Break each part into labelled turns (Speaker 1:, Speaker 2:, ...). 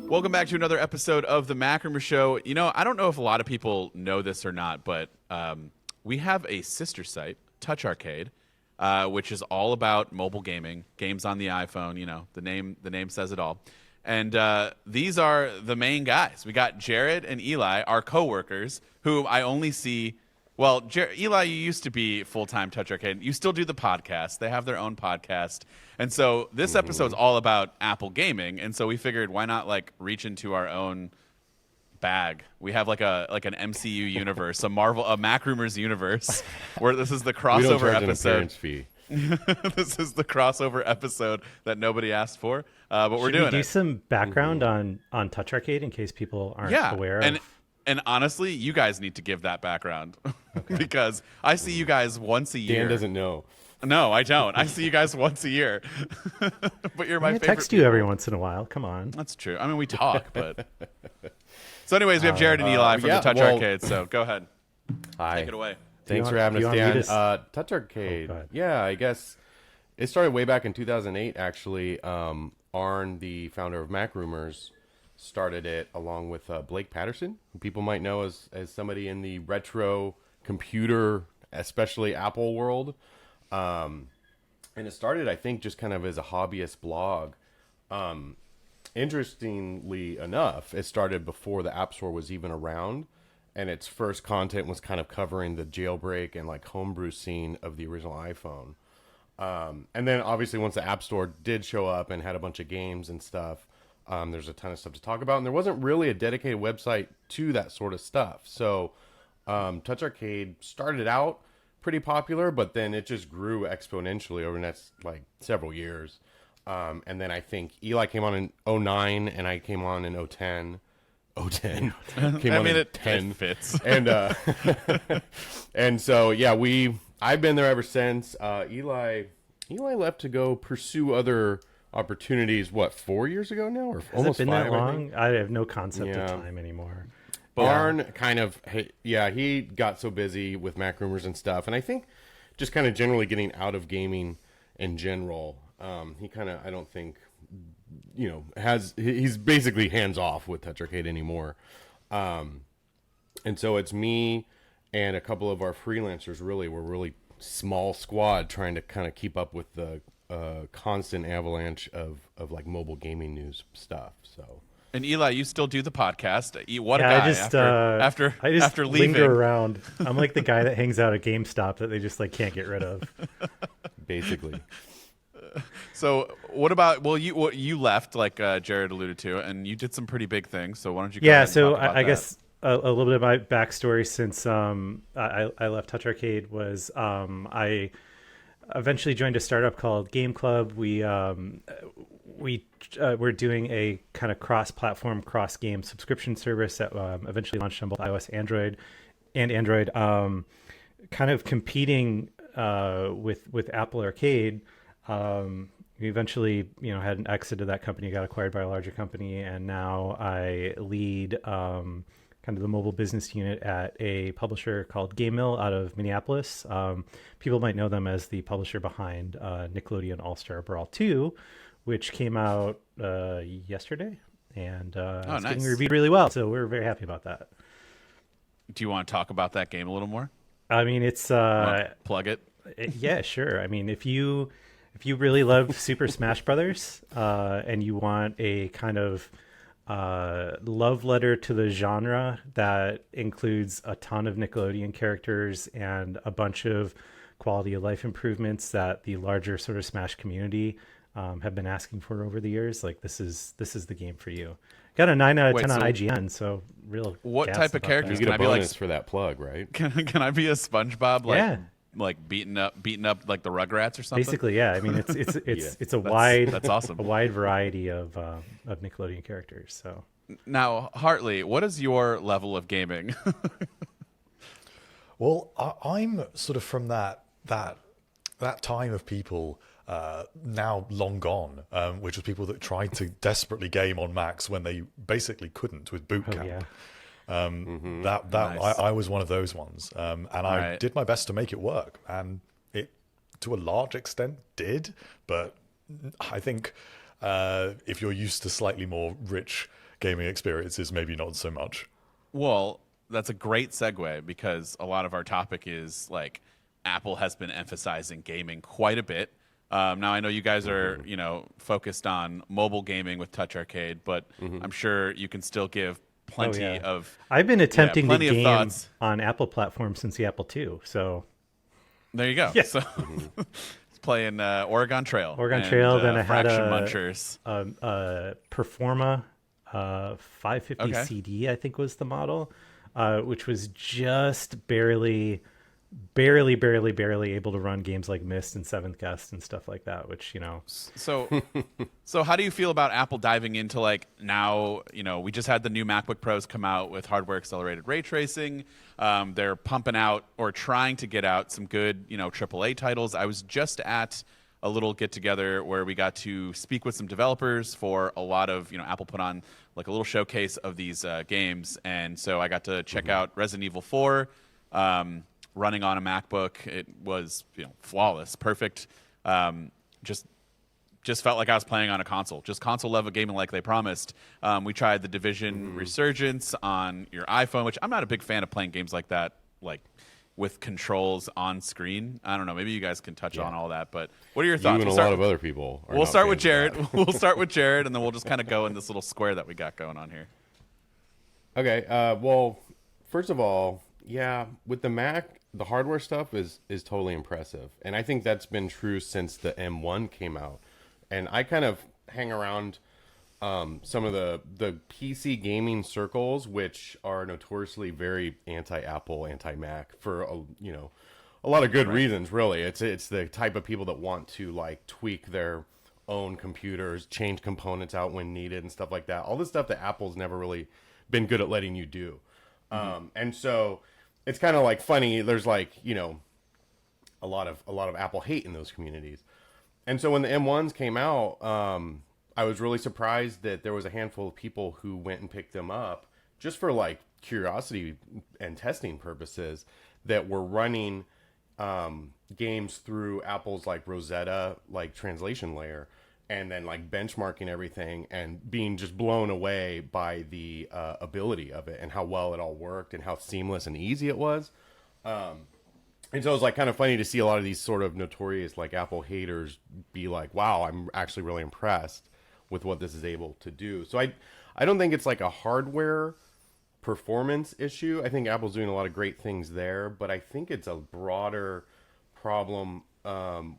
Speaker 1: Welcome back to another episode of the MacRumors Show. You know, I don't know if a lot of people know this or not, but we have a sister site, TouchArcade, which is all about mobile gaming, games on the iPhone. You know, the name says it all. And these are the main guys. We got Jared and Eli, our coworkers, who I only see. Well, Eli, you used to be full-time TouchArcade. You still do the podcast. They have their own podcast. And so this episode's all about Apple gaming. And so we figured, why not like reach into our own bag? We have like an MCU universe, a MacRumors universe, where this is the crossover
Speaker 2: we don't charge
Speaker 1: episode.
Speaker 2: An appearance fee.
Speaker 1: This is the crossover episode that nobody asked for, but we're doing it.
Speaker 3: Should we do some background on TouchArcade in case people aren't aware of?
Speaker 1: And honestly, you guys need to give that background because I see you guys once a year.
Speaker 2: Dan doesn't know.
Speaker 1: No, I don't. I see you guys once a year. But you're my favorite.
Speaker 3: I text you every once in a while. Come on.
Speaker 1: That's true. I mean, we talk, but. So, anyways, we have Jared and Eli from the TouchArcade. So, go ahead.
Speaker 2: Hi.
Speaker 1: Take it away.
Speaker 2: Thanks for having us, Dan. TouchArcade.
Speaker 3: Oh,
Speaker 2: yeah, I guess it started way back in 2008. Actually, Arn, the founder of MacRumors, started it along with Blake Patterson, who people might know as somebody in the retro computer, especially Apple world. And it started, I think, just kind of as a hobbyist blog. Interestingly enough, it started before the App Store was even around, and its first content was kind of covering the jailbreak and like homebrew scene of the original iPhone. And then obviously once the App Store did show up and had a bunch of games and stuff, there's a ton of stuff to talk about, and there wasn't really a dedicated website to that sort of stuff. So TouchArcade started out pretty popular, but then it just grew exponentially over the next like several years. And then I think Eli came on in 2009, and I came on in 2010. 2010 came on in 10.
Speaker 1: It fits.
Speaker 2: And and so yeah, I've been there ever since. Eli left to go pursue other opportunities. What, 4 years ago now, or
Speaker 3: Has
Speaker 2: almost
Speaker 3: it been
Speaker 2: 5?
Speaker 3: that long? I have no concept of time anymore.
Speaker 2: Arn kind of, he got so busy with MacRumors and stuff, and I think just kind of generally getting out of gaming in general. He kind of, I don't think, he's basically hands off with TouchArcade anymore. And so it's me and a couple of our freelancers. We're really small squad trying to kind of keep up with the constant avalanche of like mobile gaming news stuff. So.
Speaker 1: And Eli, you still do the podcast. What a guy!
Speaker 3: I just
Speaker 1: after leaving,
Speaker 3: linger around. I'm like the guy that hangs out at GameStop that they just like can't get rid of.
Speaker 2: Basically.
Speaker 1: So what about? Well, you left, like Jared alluded to, and you did some pretty big things. So why don't you? Go ahead and
Speaker 3: so
Speaker 1: talk about
Speaker 3: I
Speaker 1: that?
Speaker 3: guess a little bit of my backstory since I left TouchArcade was I eventually joined a startup called Game Club. We're doing a kind of cross-platform, cross-game subscription service that eventually launched on both iOS and Android, kind of competing with Apple Arcade. We eventually, had an exit of that company, got acquired by a larger company, and now I lead kind of the mobile business unit at a publisher called Game Mill out of Minneapolis. People might know them as the publisher behind Nickelodeon All-Star Brawl 2, which came out yesterday, and it's getting reviewed really well. So we're very happy about that.
Speaker 1: Do you want to talk about that game a little more?
Speaker 3: I mean, it's
Speaker 1: plug it.
Speaker 3: Yeah, sure. I mean, if you really love Super Smash Brothers and you want a kind of love letter to the genre that includes a ton of Nickelodeon characters and a bunch of quality of life improvements that the larger sort of Smash community have been asking for over the years, like this is the game for you. Got a 9 out of 10 on IGN, so real.
Speaker 1: What type of characters?
Speaker 2: You get
Speaker 1: can
Speaker 2: a
Speaker 1: I be
Speaker 2: bonus for that plug, right?
Speaker 1: Can I be a SpongeBob? Like beating up like the Rugrats or something.
Speaker 3: Basically, yeah. I mean, it's a
Speaker 1: that's awesome.
Speaker 3: A wide variety of Nickelodeon characters. So
Speaker 1: now, Hartley, what is your level of gaming?
Speaker 4: Well, I'm sort of from that time of people now long gone, which was people that tried to desperately game on Macs when they basically couldn't with Boot Camp.
Speaker 3: yeah.
Speaker 1: Nice.
Speaker 4: I was one of those ones, and I did my best to make it work, and it to a large extent did. But I think if you're used to slightly more rich gaming experiences, maybe not so much.
Speaker 1: Well, that's a great segue because a lot of our topic is like Apple has been emphasizing gaming quite a bit. Now I know you guys are, focused on mobile gaming with TouchArcade, but I'm sure you can still give plenty of.
Speaker 3: I've been attempting to
Speaker 1: plenty of
Speaker 3: game
Speaker 1: thoughts
Speaker 3: on Apple platforms since the Apple II. So
Speaker 1: there you go.
Speaker 3: Yeah.
Speaker 1: So it's playing Oregon Trail.
Speaker 3: Oregon Trail. Then I had
Speaker 1: Fraction Munchers.
Speaker 3: a Performa 550 CD, I think was the model, which was just barely able to run games like Myst and Seventh Guest and stuff like that, which,
Speaker 1: So how do you feel about Apple diving into like now, we just had the new MacBook Pros come out with hardware accelerated ray tracing. They're pumping out or trying to get out some good, AAA titles. I was just at a little get together where we got to speak with some developers for a lot of, Apple put on like a little showcase of these games. And so I got to check out Resident Evil 4, running on a MacBook. It was, flawless, perfect. Just felt like I was playing on a console. Just console level gaming like they promised. We tried the Division Resurgence on your iPhone, which I'm not a big fan of playing games like that, like with controls on screen. I don't know. Maybe you guys can touch on all that. But what are your thoughts?
Speaker 2: You and a lot of other people.
Speaker 1: We'll start with Jared. We'll start with Jared, and then we'll just kind of go in this little square that we got going on here.
Speaker 2: Okay. Well, first of all, yeah, with the Mac, the hardware stuff is totally impressive. And I think that's been true since the M1 came out. And I kind of hang around some of the PC gaming circles, which are notoriously very anti-Apple, anti-Mac for a lot of good reasons. Really, it's the type of people that want to like tweak their own computers, change components out when needed, and stuff like that. All this stuff that Apple's never really been good at letting you do. And so it's kind of like funny. There's like a lot of Apple hate in those communities. And so when the M1s came out, I was really surprised that there was a handful of people who went and picked them up just for like curiosity and testing purposes that were running games through Apple's like Rosetta like translation layer and then like benchmarking everything and being just blown away by the ability of it and how well it all worked and how seamless and easy it was. And so it was like kind of funny to see a lot of these sort of notorious like Apple haters be like, wow, I'm actually really impressed with what this is able to do. So I don't think it's like a hardware performance issue. I think Apple's doing a lot of great things there, but I think it's a broader problem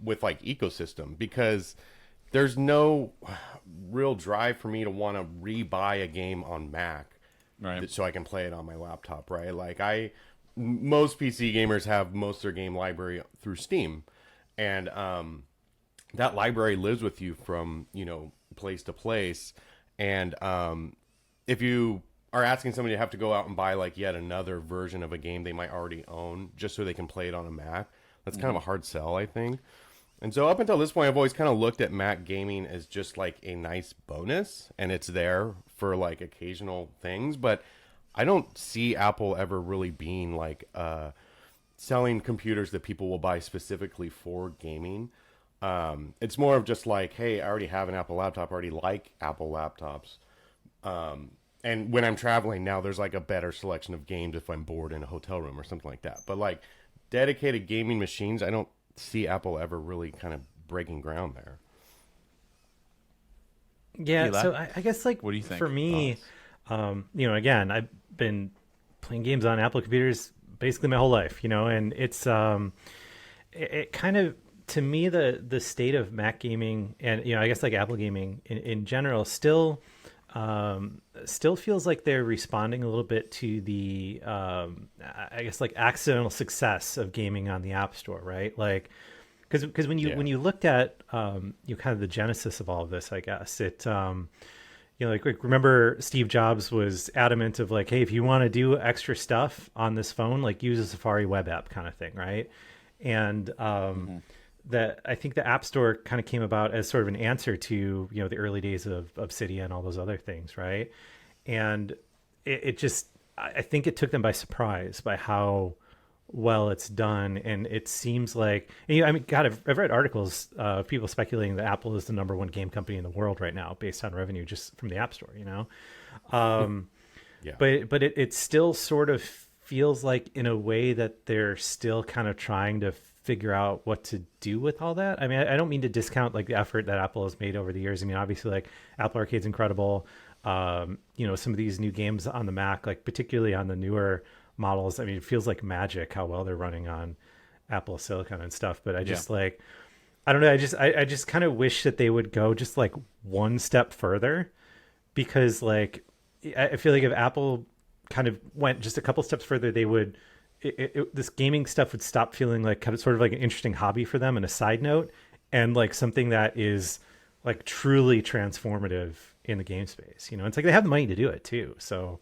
Speaker 2: with like ecosystem because there's no real drive for me to want to rebuy a game on Mac so I can play it on my laptop, right? Like most PC gamers have most of their game library through Steam, and that library lives with you from place to place. And if you are asking somebody to have to go out and buy like yet another version of a game they might already own just so they can play it on a Mac, that's kind of a hard sell, I think. And so up until this point, I've always kind of looked at Mac gaming as just like a nice bonus, and it's there for like occasional things, but I don't see Apple ever really being like selling computers that people will buy specifically for gaming. It's more of just like, hey, I already have an Apple laptop. I already like Apple laptops. And when I'm traveling now, there's like a better selection of games if I'm bored in a hotel room or something like that. But like dedicated gaming machines, I don't see Apple ever really kind of breaking ground there.
Speaker 3: Yeah,
Speaker 1: Eli?
Speaker 3: so I guess like
Speaker 1: What do you think?
Speaker 3: for me, again, I've been playing games on Apple computers basically my whole life, and it's it kind of, to me, the state of Mac gaming and I guess like Apple gaming in general still feels like they're responding a little bit to the I guess like accidental success of gaming on the App Store, right? Like because when you looked at kind of the genesis of all of this, I guess it like remember Steve Jobs was adamant of like, hey, if you want to do extra stuff on this phone, like use a Safari web app kind of thing, right? And that I think the App Store kind of came about as sort of an answer to the early days of Cydia and all those other things, right? And it just, I think it took them by surprise by how well it's done. And it seems like, and, you know, I mean, God, I've read articles of people speculating that Apple is the number one game company in the world right now based on revenue just from the App Store, you know?
Speaker 2: Yeah.
Speaker 3: But it still sort of feels like in a way that they're still kind of trying to figure out what to do with all that. I mean, I don't mean to discount like the effort that Apple has made over the years. I mean, obviously like Apple Arcade's incredible. You know, some of these new games on the Mac, like particularly on the newer models, I mean, it feels like magic how well they're running on Apple Silicon and stuff. But I just like, I don't know. I just kind of wish that they would go just like one step further, because like, I feel like if Apple kind of went just a couple steps further, they would, this gaming stuff would stop feeling like kind of sort of like an interesting hobby for them and a side note, and like something that is like truly transformative in the game space. You know, it's like they have the money to do it too. So,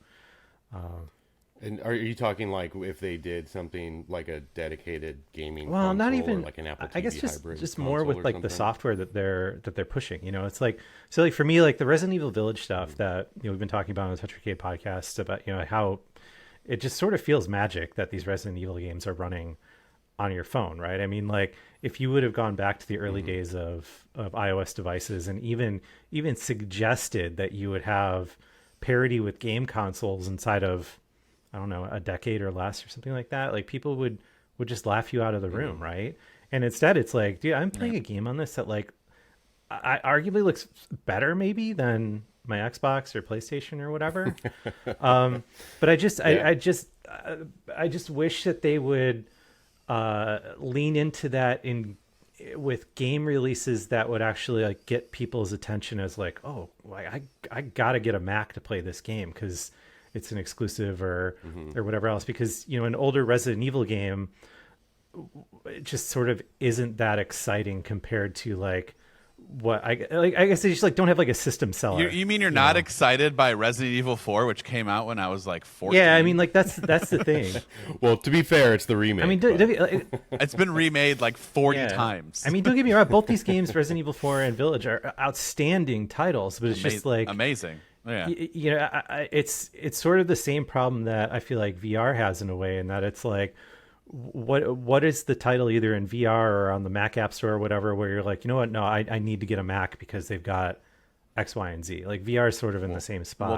Speaker 2: And are you talking like if they did something like a dedicated gaming
Speaker 3: well, not
Speaker 2: console,
Speaker 3: even
Speaker 2: or like an Apple TV
Speaker 3: I guess just
Speaker 2: hybrid
Speaker 3: more
Speaker 2: console
Speaker 3: with
Speaker 2: or
Speaker 3: like the
Speaker 2: something?
Speaker 3: software that they're pushing. You know, it's like, so like for me, like the Resident Evil Village stuff that, you know, we've been talking about on the TouchArcade podcast about, you know, how it just sort of feels magic that these Resident Evil games are running on your phone, right? I mean, like if you would have gone back to the early days of iOS devices and even suggested that you would have parity with game consoles inside of, I don't know, a decade or less or something like that, like people would just laugh you out of the room, right? And instead it's like, dude, I'm playing a game on this that like I arguably looks better maybe than my Xbox or PlayStation or whatever. But I just wish that they would lean into that with game releases that would actually like get people's attention as like, oh, I gotta get a Mac to play this game because it's an exclusive or whatever else. Because, you know, an older Resident Evil game, it just sort of isn't that exciting compared to like what I guess they just like don't have like a system seller.
Speaker 1: You mean you're not excited by Resident Evil 4, which came out when I was like 14?
Speaker 3: Yeah, I mean, like that's the thing.
Speaker 2: Well, to be fair, it's the remake.
Speaker 3: I mean,
Speaker 1: It's been remade like 40 times.
Speaker 3: I mean, don't get me wrong. Both these games, Resident Evil 4 and Village, are outstanding titles, but it's just like
Speaker 1: amazing. Yeah.
Speaker 3: You know, it's sort of the same problem that I feel like VR has in a way, in that it's like, what is the title either in VR or on the Mac App Store or whatever, where you're like, you know what? No, I need to get a Mac because they've got X, Y, and Z. Like VR is sort of in the same spot.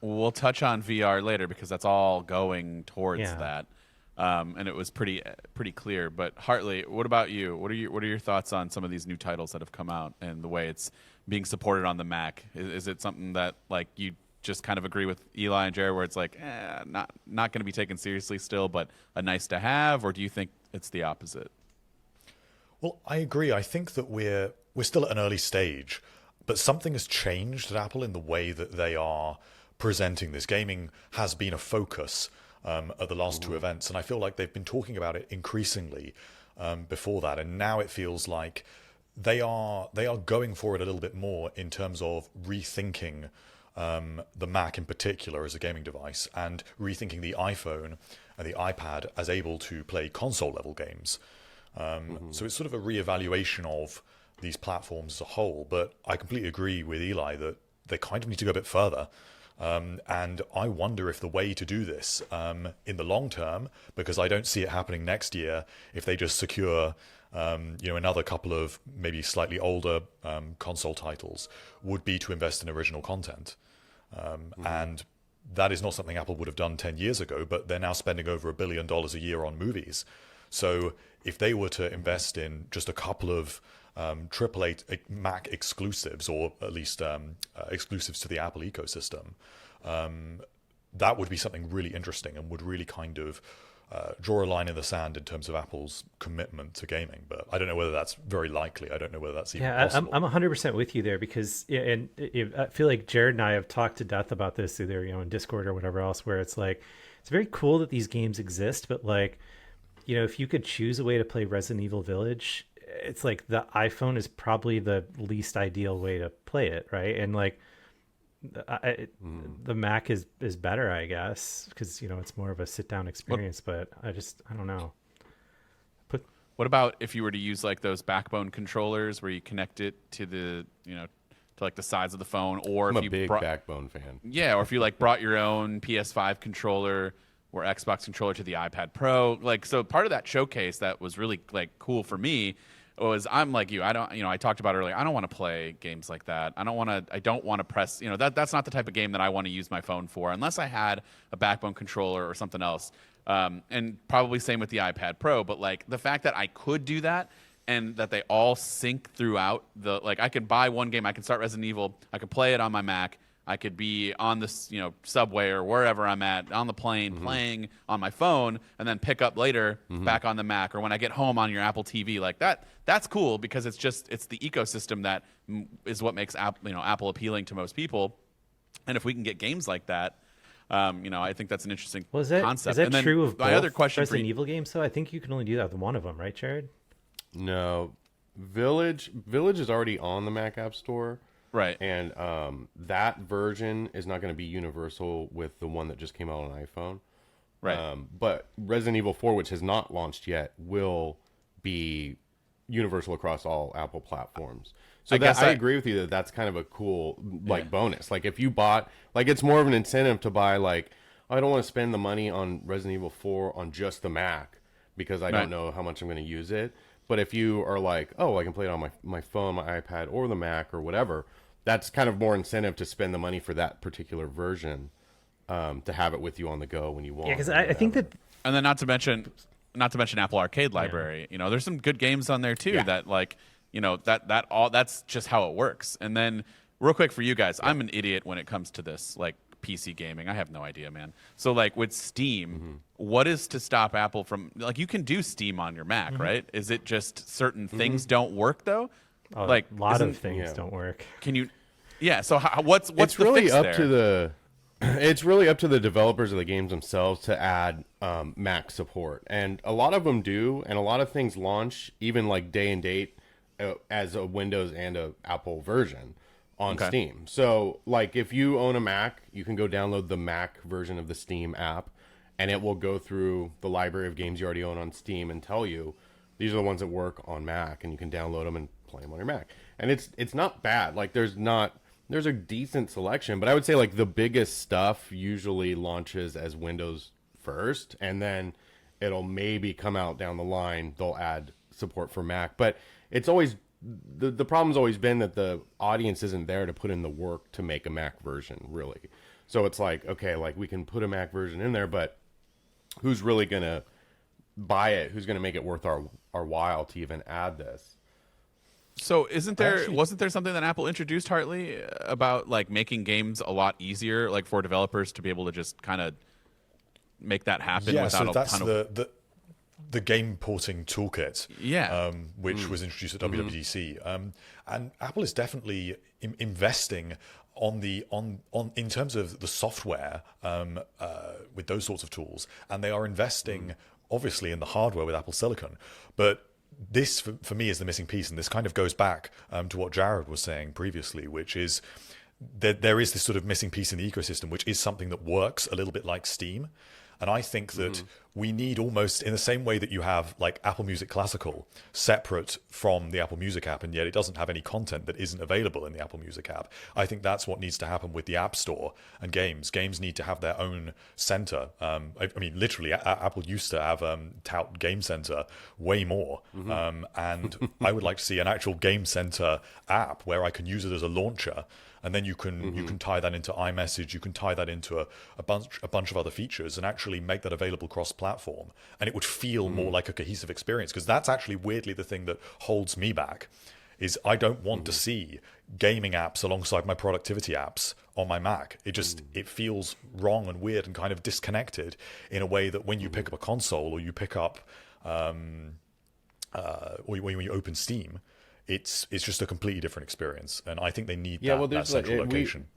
Speaker 1: We'll touch on VR later because that's all going towards that. And it was pretty clear. But Hartley, what about you? What are your thoughts on some of these new titles that have come out and the way it's being supported on the Mac? Is it something that like you just kind of agree with Eli and Jared, where it's like not going to be taken seriously still, but a nice to have, or do you think it's the opposite?
Speaker 4: Well, I agree. I think that we're still at an early stage, but something has changed at Apple in the way that they are presenting this. Gaming has been a focus at the last two events, and I feel like they've been talking about it increasingly before that, and now it feels like they are going for it a little bit more in terms of rethinking the Mac in particular as a gaming device, and rethinking the iPhone and the iPad as able to play console level games. So it's sort of a reevaluation of these platforms as a whole, but I completely agree with Eli that they kind of need to go a bit further. And I wonder if the way to do this in the long term, because I don't see it happening next year, if they just secure another couple of maybe slightly older console titles, would be to invest in original content. And that is not something Apple would have done 10 years ago, but they're now spending over $1 billion a year on movies. So if they were to invest in just a couple of AAA Mac exclusives, or at least exclusives to the Apple ecosystem, that would be something really interesting and would really kind of draw a line in the sand in terms of Apple's commitment to gaming. But I don't know whether that's very likely. I don't know whether that's even possible.
Speaker 3: I'm 100% with you there, because I feel like Jared and I have talked to death about this either, in Discord or whatever else, where it's like, it's very cool that these games exist, but like, if you could choose a way to play Resident Evil Village, it's like the iPhone is probably the least ideal way to play it, right? And like the Mac is better, I guess, because it's more of a sit down experience. But I don't know.
Speaker 1: What about if you were to use like those backbone controllers where you connect it to the to like the sides of the phone, or
Speaker 2: I'm
Speaker 1: if
Speaker 2: a
Speaker 1: you
Speaker 2: big backbone fan.
Speaker 1: Yeah, or if you like brought your own PS5 controller or Xbox controller to the iPad Pro. Like, so part of that showcase that was really like cool for me was I'm like you. I don't, I talked about earlier. I don't want to play games like that. I don't want to press. That's not the type of game that I want to use my phone for unless I had a Backbone controller or something else. And probably same with the iPad Pro. But like the fact that I could do that and that they all sync throughout I could buy one game. I can start Resident Evil. I could play it on my Mac. I could be on this, subway or wherever I'm at on the plane playing on my phone and then pick up later back on the Mac or when I get home on your Apple TV like that. That's cool because it's the ecosystem that is what makes Apple appealing to most people. And if we can get games like that, I think that's an interesting concept.
Speaker 3: Is that
Speaker 1: and then
Speaker 3: true of
Speaker 1: my
Speaker 3: both
Speaker 1: other question
Speaker 3: Resident Evil games? So I think you can only do that with one of them, right, Jared?
Speaker 2: No, Village is already on the Mac App Store.
Speaker 1: Right.
Speaker 2: And that version is not going to be universal with the one that just came out on iPhone.
Speaker 1: Right.
Speaker 2: But Resident Evil 4, which has not launched yet, will be universal across all Apple platforms. So I agree with you that that's kind of a cool bonus. Like if you bought, it's more of an incentive to buy I don't want to spend the money on Resident Evil 4 on just the Mac because I don't know how much I'm going to use it. But if you are like, oh, I can play it on my phone, my iPad, or the Mac or whatever, that's kind of more incentive to spend the money for that particular version, to have it with you on the go when you want.
Speaker 3: Yeah, because I think that,
Speaker 1: and then not to mention Apple Arcade Library. There's some good games on there too that that's just how it works. And then real quick for you guys, I'm an idiot when it comes to this PC gaming. I have no idea, man. So with Steam, what is to stop Apple from you can do Steam on your Mac, right? Is it just certain things don't work though?
Speaker 3: A lot of things don't work.
Speaker 1: Can you? Yeah. So what's
Speaker 2: it's
Speaker 1: the
Speaker 2: really
Speaker 1: fix
Speaker 2: up
Speaker 1: there?
Speaker 2: to the it's really up to the developers of the games themselves to add Mac support, and a lot of them do, and a lot of things launch even day and date as a Windows and a Apple version on Steam. So if you own a Mac, you can go download the Mac version of the Steam app, and it will go through the library of games you already own on Steam and tell you these are the ones that work on Mac, and you can download them and play them on your Mac. And it's not bad. There's a decent selection, but I would say the biggest stuff usually launches as Windows first, and then it'll maybe come out down the line. They'll add support for Mac, but it's always the problem's always been that the audience isn't there to put in the work to make a Mac version, really. So it's we can put a Mac version in there, but who's really gonna buy it? Who's gonna make it worth our while to even add this?
Speaker 1: So wasn't there something that Apple introduced, Hartley, about making games a lot easier, for developers to be able to just kind of make that happen without a ton of...
Speaker 4: the game porting toolkit, which was introduced at WWDC, and Apple is definitely investing in terms of the software with those sorts of tools, and they are investing obviously in the hardware with Apple Silicon, but this for me is the missing piece, and this kind of goes back to what Jared was saying previously, which is that there is this sort of missing piece in the ecosystem, which is something that works a little bit like Steam. And I think that we need, almost in the same way that you have Apple Music Classical separate from the Apple Music app, and yet it doesn't have any content that isn't available in the Apple Music app. I think that's what needs to happen with the App Store and games. Games need to have their own center. I mean, literally, Apple used to have tout Game Center way more. And I would like to see an actual Game Center app where I can use it as a launcher. And then you can tie that into iMessage. You can tie that into a bunch of other features and actually make that available cross-platform. And it would feel more like a cohesive experience, because that's actually weirdly the thing that holds me back. Is I don't want to see gaming apps alongside my productivity apps on my Mac. It just it feels wrong and weird and kind of disconnected in a way that when you pick up a console or you pick up or when you open Steam, it's just a completely different experience, and I think they need that central location.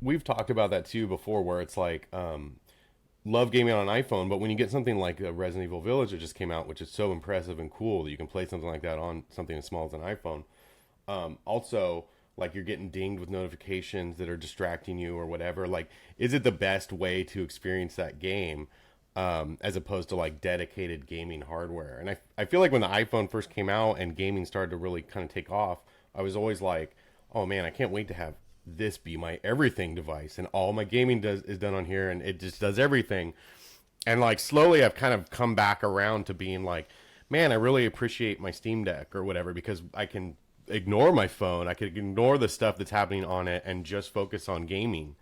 Speaker 2: We've talked about that too before, where it's love gaming on an iPhone, but when you get something like Resident Evil Village that just came out, which is so impressive and cool that you can play something like that on something as small as an iPhone, also you're getting dinged with notifications that are distracting you or whatever. Is it the best way to experience that game? As opposed to dedicated gaming hardware. And I feel like when the iPhone first came out and gaming started to really kind of take off, I was always oh man, I can't wait to have this be my everything device, and all my gaming is done on here, and it just does everything. And like slowly I've kind of come back around to being like, man, I really appreciate my Steam Deck or whatever, because I can ignore my phone. I can ignore the stuff that's happening on it and just focus on gaming.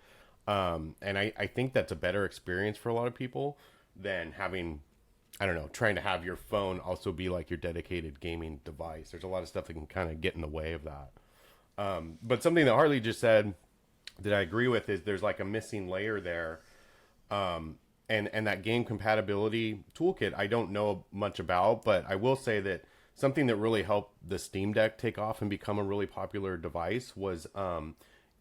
Speaker 2: And I think that's a better experience for a lot of people than having, I don't know, trying to have your phone also be like your dedicated gaming device. There's a lot of stuff that can kind of get in the way of that. But something that Harley just said that I agree with is there's like a missing layer there. And that game compatibility toolkit, I don't know much about, but I will say that something that really helped the Steam Deck take off and become a really popular device was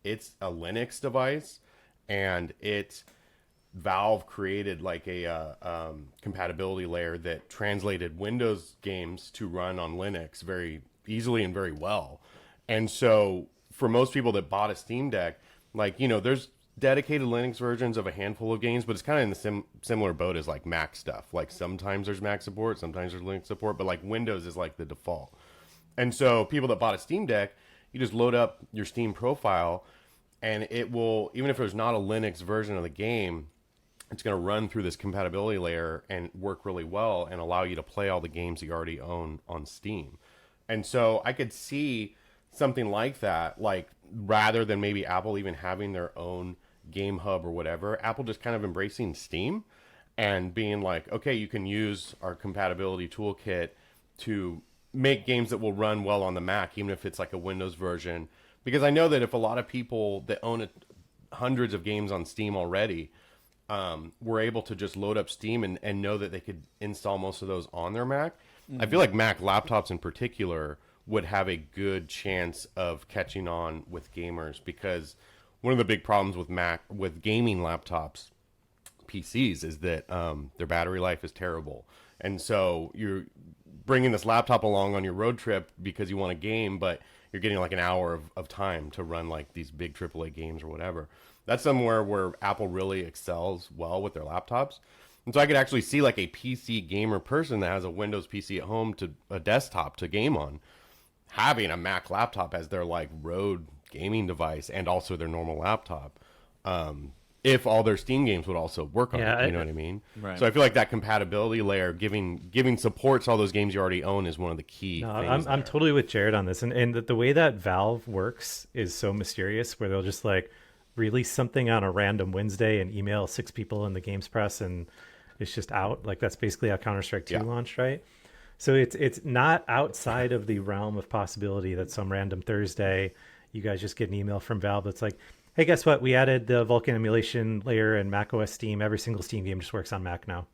Speaker 2: it's a Linux device, and Valve created like a compatibility layer that translated Windows games to run on Linux very easily and very well. And so for most people that bought a Steam Deck, like, you know, there's dedicated Linux versions of a handful of games, but it's kind of in the similar boat as like Mac stuff. Like sometimes there's Mac support, sometimes there's Linux support, but like Windows is like the default. And so people that bought a Steam Deck, you just load up your Steam profile, and it will, even if there's not a Linux version of the game, it's going to run through this compatibility layer and work really well and allow you to play all the games that you already own on Steam. And so I could see something like that, like rather than maybe Apple even having their own game hub or whatever, Apple just kind of embracing Steam and being like, okay, you can use our compatibility toolkit to make games that will run well on the Mac, even if it's like a Windows version. Because I know that if a lot of people that own hundreds of games on Steam already were able to just load up Steam and know that they could install most of those on their Mac, I feel like Mac laptops in particular would have a good chance of catching on with gamers, because one of the big problems with gaming laptops, PCs, is that their battery life is terrible. And so you're bringing this laptop along on your road trip because you want a game, but you're getting like an hour of time to run like these big AAA games or whatever. That's somewhere where Apple really excels well with their laptops. And so I could actually see like a PC gamer person that has a Windows PC at home to a desktop to game on, having a Mac laptop as their like road gaming device and also their normal laptop. If all their Steam games would also work on it, you know what I mean?
Speaker 1: Right.
Speaker 2: So I feel like that compatibility layer, giving support to all those games you already own, is one of the key things.
Speaker 3: I'm totally with Jared on this, and the way that Valve works is so mysterious, where they'll just like release something on a random Wednesday and email 6 people in the games press, and it's just out. Like that's basically how Counter-Strike 2 launched, right? So it's not outside of the realm of possibility that some random Thursday you guys just get an email from Valve that's like, hey, guess what? We added the Vulkan emulation layer in macOS Steam. Every single Steam game just works on Mac now.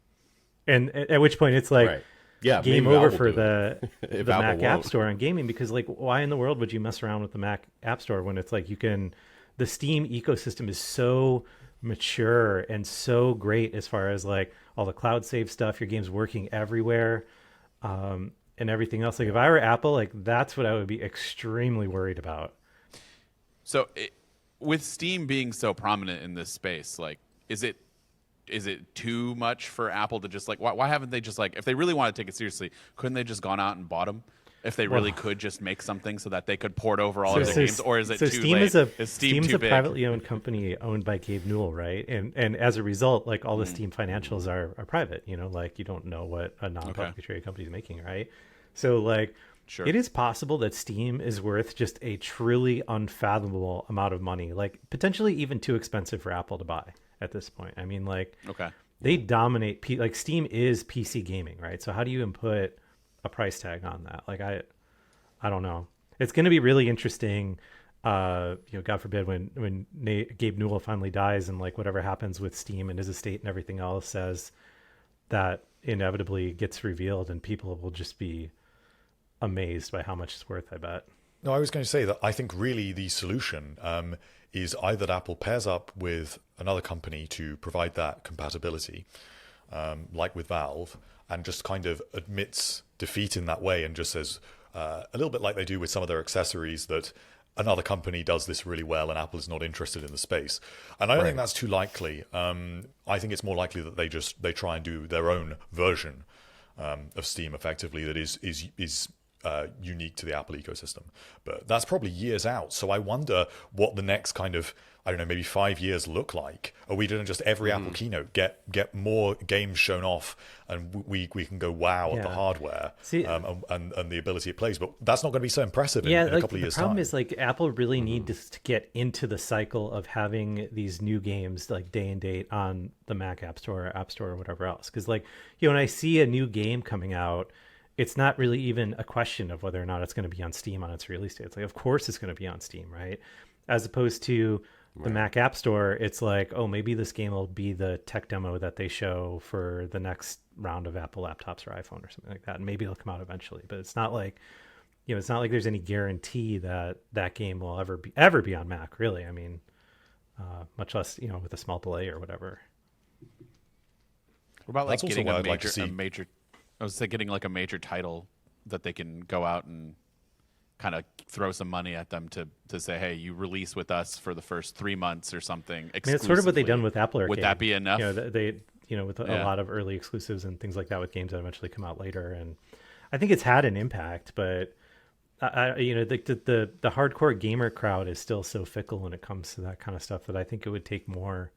Speaker 3: And at which point it's like, game over for the Mac App Store on gaming, because like, why in the world would you mess around with the Mac App Store when it's like the Steam ecosystem is so mature and so great as far as like all the cloud save stuff, your game's working everywhere, and everything else. Like if I were Apple, like that's what I would be extremely worried about.
Speaker 1: So with Steam being so prominent in this space, like, is it too much for Apple to just like, why haven't they just like, if they really want to take it seriously, couldn't they just gone out and bought them? If they really could just make something so that they could port over all of their games, or is it too
Speaker 3: Steam
Speaker 1: late?
Speaker 3: Is
Speaker 1: Steam
Speaker 3: Steam's
Speaker 1: too
Speaker 3: a
Speaker 1: big?
Speaker 3: privately owned company owned by Gabe Newell, right? And as a result, like all the Steam financials are private. You know, like you don't know what a non-publicly traded company is making, right? So like, it is possible that Steam is worth just a truly unfathomable amount of money, like potentially even too expensive for Apple to buy at this point. I mean, like, they dominate. Like Steam is PC gaming, right? So how do you input a price tag on that? Like I don't know. It's going to be really interesting. God forbid when Gabe Newell finally dies and like whatever happens with Steam and his estate and everything else, says that inevitably gets revealed, and people will just be amazed by how much it's worth, I bet.
Speaker 4: No, I was going to say that I think really the solution is either that Apple pairs up with another company to provide that compatibility, like with Valve, and just kind of admits defeat in that way and just says, a little bit like they do with some of their accessories, that another company does this really well and Apple is not interested in the space. And I don't think that's too likely. I think it's more likely that they try and do their own version of Steam effectively that is unique to the Apple ecosystem. But that's probably years out. So I wonder what the next kind of, I don't know, maybe 5 years look like. Are we doing just every Apple keynote get more games shown off, and we can go wow at the hardware and the ability it plays? But that's not going to be so impressive in a couple of years' time.
Speaker 3: The problem is like Apple really needs to get into the cycle of having these new games like day and date on the Mac App Store, or whatever else. Because like, when I see a new game coming out, it's not really even a question of whether or not it's going to be on Steam on its release date. It's like, of course it's going to be on Steam, right? As opposed to the Mac App Store, it's like, oh, maybe this game will be the tech demo that they show for the next round of Apple laptops or iPhone or something like that. And maybe it'll come out eventually, but it's not like, it's not like there's any guarantee that that game will ever be on Mac, really. I mean, much less, with a small delay or whatever.
Speaker 1: What about like
Speaker 4: That's
Speaker 1: getting
Speaker 4: also
Speaker 1: a
Speaker 4: what I'd like to
Speaker 1: major,
Speaker 4: see.
Speaker 1: I was saying getting like a major title that they can go out and kind of throw some money at them to say, hey, you release with us for the first 3 months or something.
Speaker 3: I mean, it's sort of what they've done with Apple Arcade.
Speaker 1: Would that be enough?
Speaker 3: They with a lot of early exclusives and things like that with games that eventually come out later. And I think it's had an impact, but the hardcore gamer crowd is still so fickle when it comes to that kind of stuff that I think it would take more,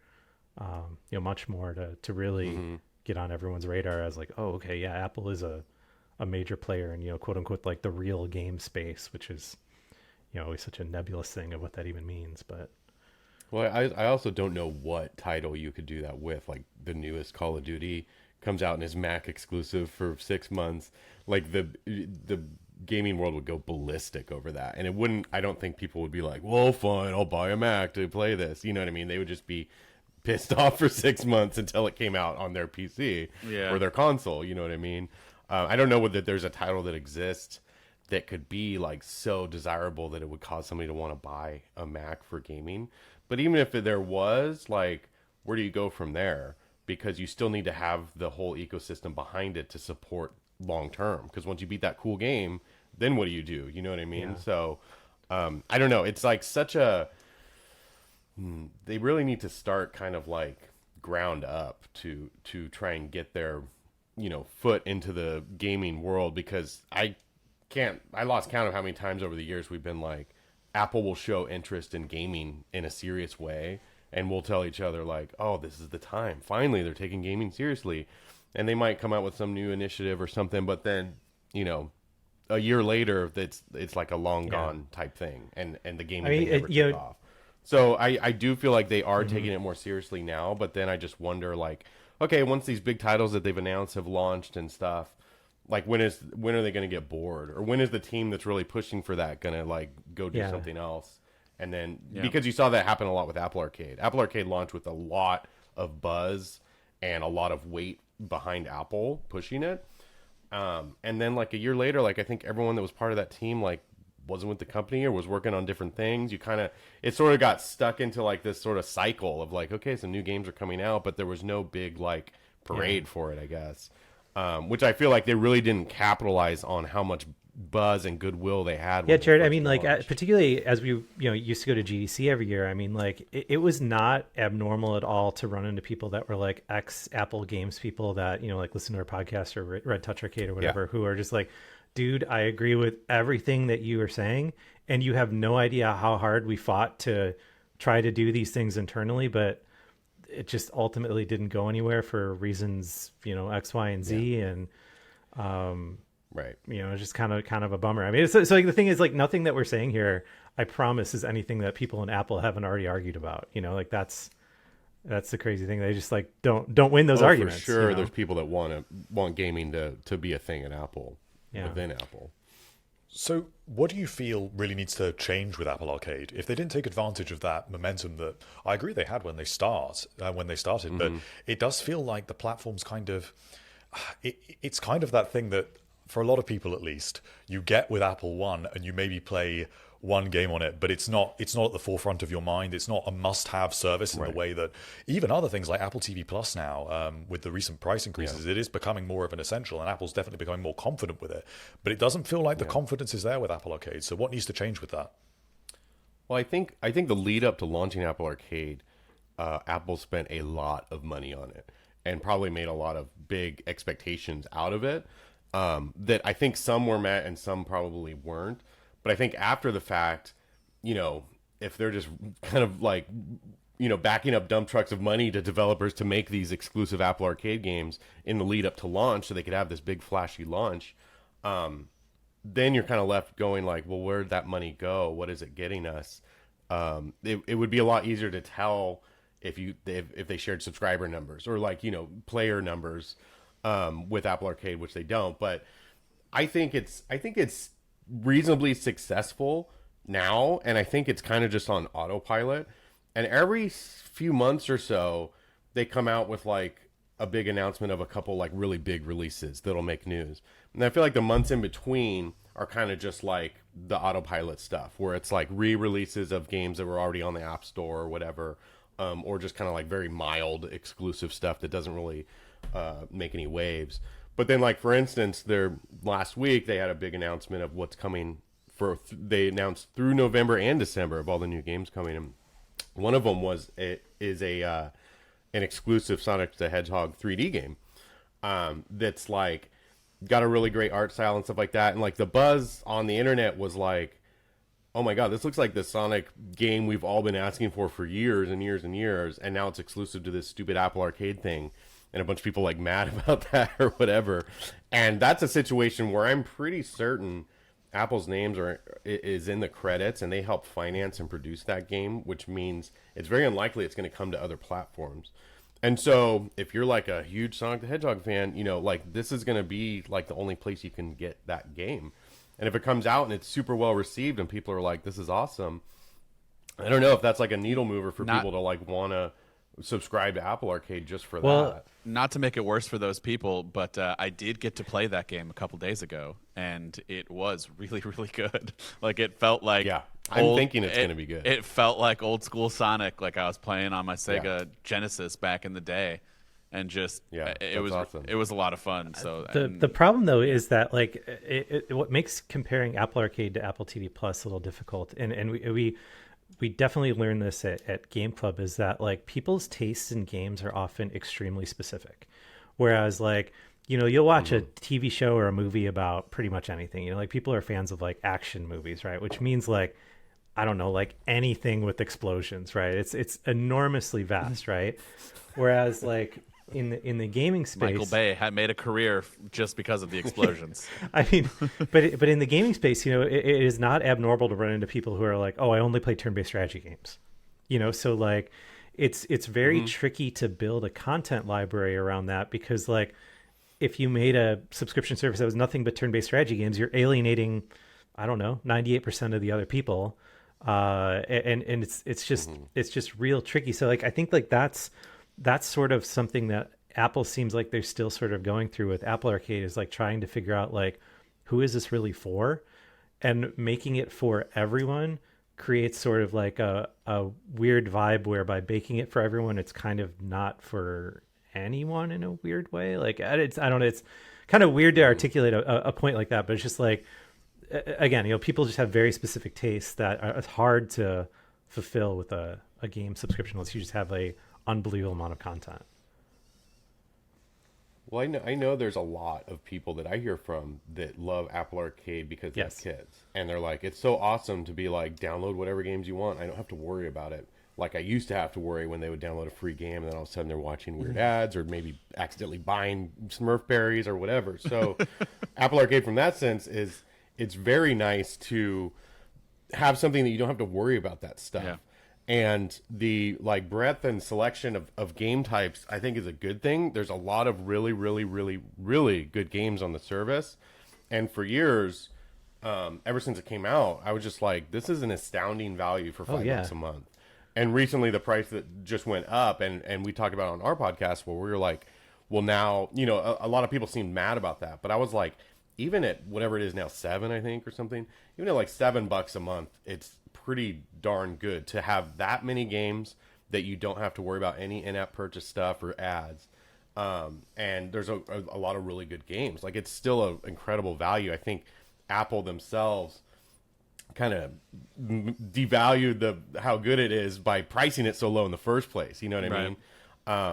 Speaker 3: much more to really get on everyone's radar as like, oh, okay, yeah, Apple is a major player in, quote unquote, like the real game space, which is, always such a nebulous thing of what that even means. But
Speaker 2: well, I also don't know what title you could do that with. Like the newest Call of Duty comes out and is Mac exclusive for 6 months. Like the gaming world would go ballistic over that, and it wouldn't. I don't think people would be like, well, fine, I'll buy a Mac to play this. You know what I mean? They would just be pissed off for 6 months until it came out on their PC or their console. You know what I mean? I don't know whether there's a title that exists that could be like so desirable that it would cause somebody to want to buy a Mac for gaming. But even if there was, like, where do you go from there? Because you still need to have the whole ecosystem behind it to support long term. Because once you beat that cool game, then what do? You know what I mean?
Speaker 3: Yeah.
Speaker 2: So I don't know. It's like such a they really need to start kind of like ground up to try and get their foot into the gaming world, because I lost count of how many times over the years we've been like, Apple will show interest in gaming in a serious way, and we'll tell each other like, oh, this is the time. Finally, they're taking gaming seriously. And they might come out with some new initiative or something, but then, a year later, it's like a long gone type thing, and the gaming thing never took off. So I do feel like they are taking it more seriously now, but then I just wonder, like, okay, once these big titles that they've announced have launched and stuff, like when are they going to get bored, or when is the team that's really pushing for that going to like go do something else? And then because you saw that happen a lot with Apple Arcade. Apple Arcade launched with a lot of buzz and a lot of weight behind Apple pushing it. And then like a year later, like I think everyone that was part of that team like wasn't with the company or was working on different things. It sort of got stuck into like this sort of cycle of like, okay, some new games are coming out, but there was no big like parade for it, I guess. Which I feel like they really didn't capitalize on how much buzz and goodwill they had.
Speaker 3: Yeah, Jared, I mean, like, particularly as we, used to go to GDC every year, I mean, like, it was not abnormal at all to run into people that were like ex-Apple games people that, like listen to our podcast or read TouchArcade or whatever, who are just like, dude, I agree with everything that you are saying, and you have no idea how hard we fought to try to do these things internally, but it just ultimately didn't go anywhere for reasons, X, Y, and Z, and
Speaker 2: right,
Speaker 3: it's just kind of a bummer. I mean, so like the thing is, like, nothing that we're saying here, I promise, is anything that people in Apple haven't already argued about. Like that's the crazy thing. They just like don't win those arguments.
Speaker 2: For sure, there's people that want gaming to be a thing at Apple.
Speaker 3: Yeah.
Speaker 2: Within Apple.
Speaker 4: So what do you feel really needs to change with Apple Arcade? If they didn't take advantage of that momentum that I agree they had when they started, but it does feel like the platform's kind of, it's kind of that thing that for a lot of people at least, you get with Apple One and you maybe play one game on it, but it's not at the forefront of your mind. It's not a must-have service in the way that even other things like Apple TV Plus now, with the recent price increases, it is becoming more of an essential, and Apple's definitely becoming more confident with it. But it doesn't feel like the confidence is there with Apple Arcade. So what needs to change with that?
Speaker 2: Well, I think the lead up to launching Apple Arcade, Apple spent a lot of money on it and probably made a lot of big expectations out of it that I think some were met and some probably weren't. But I think after the fact, if they're just kind of like, backing up dump trucks of money to developers to make these exclusive Apple Arcade games in the lead up to launch so they could have this big flashy launch, then you're kind of left going like, well, where'd that money go? What is it getting us? It would be a lot easier to tell if they shared subscriber numbers or like, player numbers with Apple Arcade, which they don't. But I think it's reasonably successful now, and I think it's kind of just on autopilot. And every few months or so, they come out with like a big announcement of a couple like really big releases that'll make news. And I feel like the months in between are kind of just like the autopilot stuff, where it's like re-releases of games that were already on the App Store or whatever, or just kind of like very mild exclusive stuff that doesn't really make any waves. But then, like for instance, last week they had a big announcement of what's coming they announced through November and December of all the new games coming in. One of them is an exclusive Sonic the Hedgehog 3D game that's like got a really great art style and stuff like that. And like the buzz on the internet was like, oh my God, this looks like the Sonic game we've all been asking for years and years and years. And now it's exclusive to this stupid Apple Arcade thing. And a bunch of people like mad about that or whatever. And that's a situation where I'm pretty certain Apple's names is in the credits, and they help finance and produce that game, which means it's very unlikely it's going to come to other platforms. And so if you're like a huge Sonic the Hedgehog fan, like this is going to be like the only place you can get that game. And if it comes out and it's super well received and people are like, this is awesome, I don't know if that's like a needle mover for people to like want to subscribe to Apple Arcade just for that.
Speaker 1: Not to make it worse for those people, but I did get to play that game a couple days ago, and it was really, really good. Like it felt like
Speaker 2: I'm thinking it's going to be good.
Speaker 1: It felt like old school Sonic, like I was playing on my Sega Genesis back in the day, and just it was awesome. It was a lot of fun. So
Speaker 3: the problem though is that like what makes comparing Apple Arcade to Apple TV Plus a little difficult, and we definitely learned this at Game Club, is that like people's tastes in games are often extremely specific. Whereas like, you'll watch a TV show or a movie about pretty much anything, like people are fans of like action movies, right? Which means like, I don't know, like anything with explosions, right? It's enormously vast, right? Whereas like in the gaming space,
Speaker 1: Michael Bay had made a career just because of the explosions.
Speaker 3: I mean, but in the gaming space, it is not abnormal to run into people who are like, oh, I only play turn-based strategy games, so like it's very tricky to build a content library around that, because like if you made a subscription service that was nothing but turn-based strategy games, you're alienating, I don't know, 98% of the other people, and it's just real tricky. So like I think like that's sort of something that Apple seems like they're still sort of going through with Apple Arcade, is like trying to figure out like, who is this really for? And making it for everyone creates sort of like a weird vibe where by making it for everyone, it's kind of not for anyone in a weird way. Like I don't know, it's kind of weird to articulate a point like that, but it's just like, again, people just have very specific tastes that are hard to fulfill with a game subscription unless you just have a unbelievable amount of content.
Speaker 2: Well, I know there's a lot of people that I hear from that love Apple Arcade because they have kids. And they're like, it's so awesome to be like, download whatever games you want. I don't have to worry about it. Like I used to have to worry when they would download a free game and then all of a sudden they're watching weird ads or maybe accidentally buying Smurf berries or whatever. So Apple Arcade from that sense it's very nice to have something that you don't have to worry about that stuff. Yeah. And the like breadth and selection of game types, I think, is a good thing. There's a lot of really, really, really, really good games on the service. And for years, ever since it came out, I was just like, this is an astounding value for $5 a month. And recently the price that just went up, and we talked about it on our podcast where we were like, well, now, a lot of people seemed mad about that. But I was like, even at whatever it is now, 7, I think, or something, even at like $7 a month, it's pretty darn good to have that many games that you don't have to worry about any in-app purchase stuff or ads. And there's a lot of really good games. Like it's still an incredible value. I think Apple themselves kind of devalued how good it is by pricing it so low in the first place. You know what I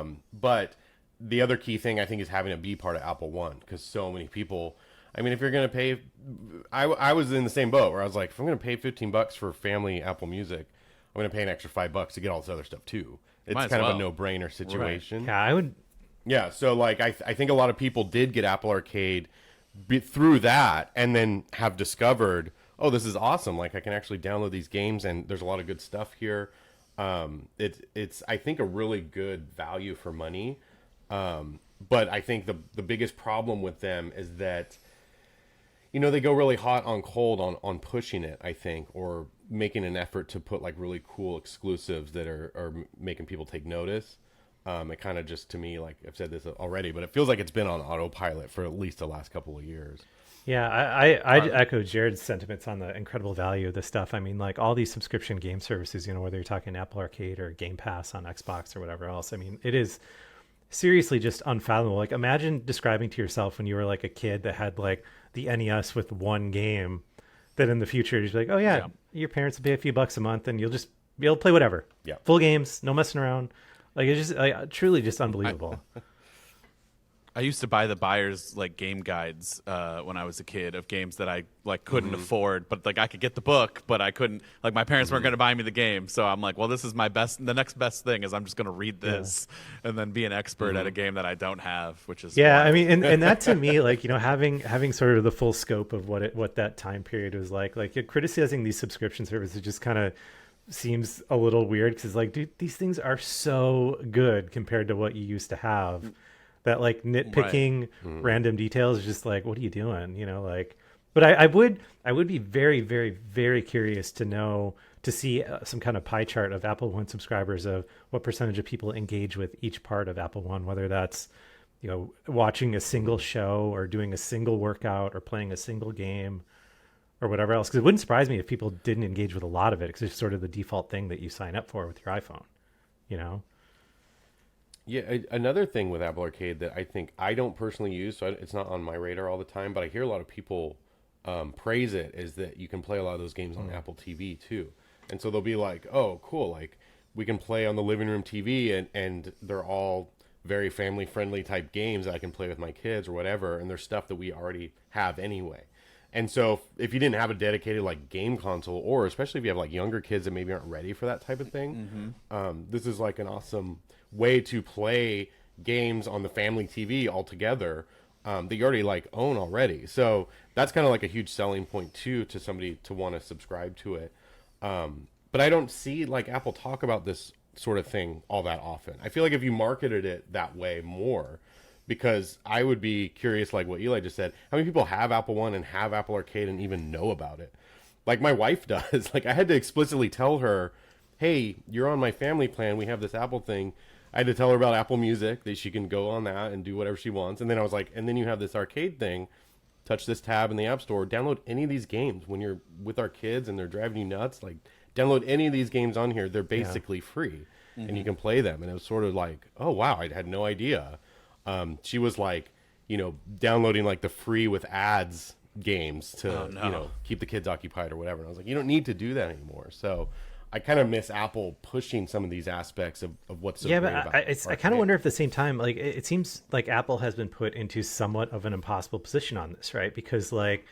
Speaker 2: mean? But the other key thing I think is having it be part of Apple One, because so many people I mean, if you're going to pay, I was in the same boat where I was like, if I'm going to pay $15 for family Apple Music, I'm going to pay an extra $5 to get all this other stuff too. It's
Speaker 1: Might as
Speaker 2: kind of a
Speaker 1: well.
Speaker 2: no-brainer situation.
Speaker 3: Yeah, I would.
Speaker 2: Yeah, so like I think a lot of people did get Apple Arcade through that, and then have discovered, oh, this is awesome. Like I can actually download these games, and there's a lot of good stuff here. It's I think a really good value for money. But I think the biggest problem with them is that, you know, they go really hot on cold on pushing it, I think, or making an effort to put like really cool exclusives that are making people take notice. It kind of just, to me, like I've said this already, but it feels like it's been on autopilot for at least the last couple of years.
Speaker 3: Yeah, I echo Jared's sentiments on the incredible value of this stuff. I mean, like all these subscription game services, you know, whether you're talking Apple Arcade or Game Pass on Xbox or whatever else. I mean, it is seriously just unfathomable. Like imagine describing to yourself when you were like a kid that had like the NES with one game, that in the future you're like, oh yeah, your parents will pay a few bucks a month and you'll just be able to play whatever.
Speaker 2: Yeah.
Speaker 3: Full games, no messing around. Like it's just truly just unbelievable.
Speaker 1: I used to buy the buyer's like game guides when I was a kid of games that I like couldn't afford, but like I could get the book, but I couldn't. Like my parents weren't going to buy me the game, so I'm like, well, this is my best. The next best thing is I'm just going to read this and then be an expert at a game that I don't have, which is
Speaker 3: I mean, and that to me, like, you know, having sort of the full scope of what that time period was like criticizing these subscription services just kind of seems a little weird because like, dude, these things are so good compared to what you used to have. That like nitpicking random details is just like, what are you doing? You know, like, but I would be very, very, very curious to see some kind of pie chart of Apple One subscribers of what percentage of people engage with each part of Apple One, whether that's, you know, watching a single show or doing a single workout or playing a single game or whatever else. Because it wouldn't surprise me if people didn't engage with a lot of it because it's sort of the default thing that you sign up for with your iPhone, you know?
Speaker 2: Yeah, another thing with Apple Arcade that I think I don't personally use, so it's not on my radar all the time, but I hear a lot of people praise it, is that you can play a lot of those games on Apple TV too. And so they'll be like, oh, cool, like we can play on the living room TV and they're all very family-friendly type games that I can play with my kids or whatever, and there's stuff that we already have anyway. And so if you didn't have a dedicated like game console, or especially if you have like younger kids that maybe aren't ready for that type of thing, this is like an awesome way to play games on the family TV all together that you already like own already. So that's kind of like a huge selling point too to somebody to want to subscribe to it. But I don't see like Apple talk about this sort of thing all that often. I feel like if you marketed it that way more, because I would be curious, like what Eli just said, how many people have Apple One and have Apple Arcade and even know about it? Like my wife does. Like I had to explicitly tell her, hey, you're on my family plan. We have this Apple thing. I had to tell her about Apple Music, that she can go on that and do whatever she wants. And then I was like, and then you have this arcade thing. Touch this tab in the App Store. Download any of these games when you're with our kids and they're driving you nuts. Like download any of these games on here. They're basically free and you can play them. And it was sort of like, oh, wow, I had no idea. She was like, you know, downloading like the free with ads games to, you know, keep the kids occupied or whatever. And I was like, you don't need to do that anymore. So I kind of miss Apple pushing some of these aspects of what's so great about it.
Speaker 3: I kind of wonder if at the same time, like it seems like Apple has been put into somewhat of an impossible position on this, right? Because like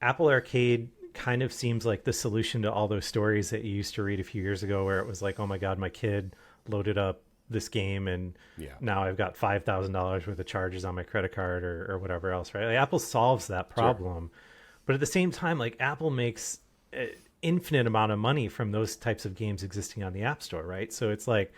Speaker 3: Apple Arcade kind of seems like the solution to all those stories that you used to read a few years ago where it was like, oh my God, my kid loaded up this game and now I've got $5,000 worth of charges on my credit card or whatever else, right? Like, Apple solves that problem. But at the same time, like Apple makes an infinite amount of money from those types of games existing on the App Store, right? So it's like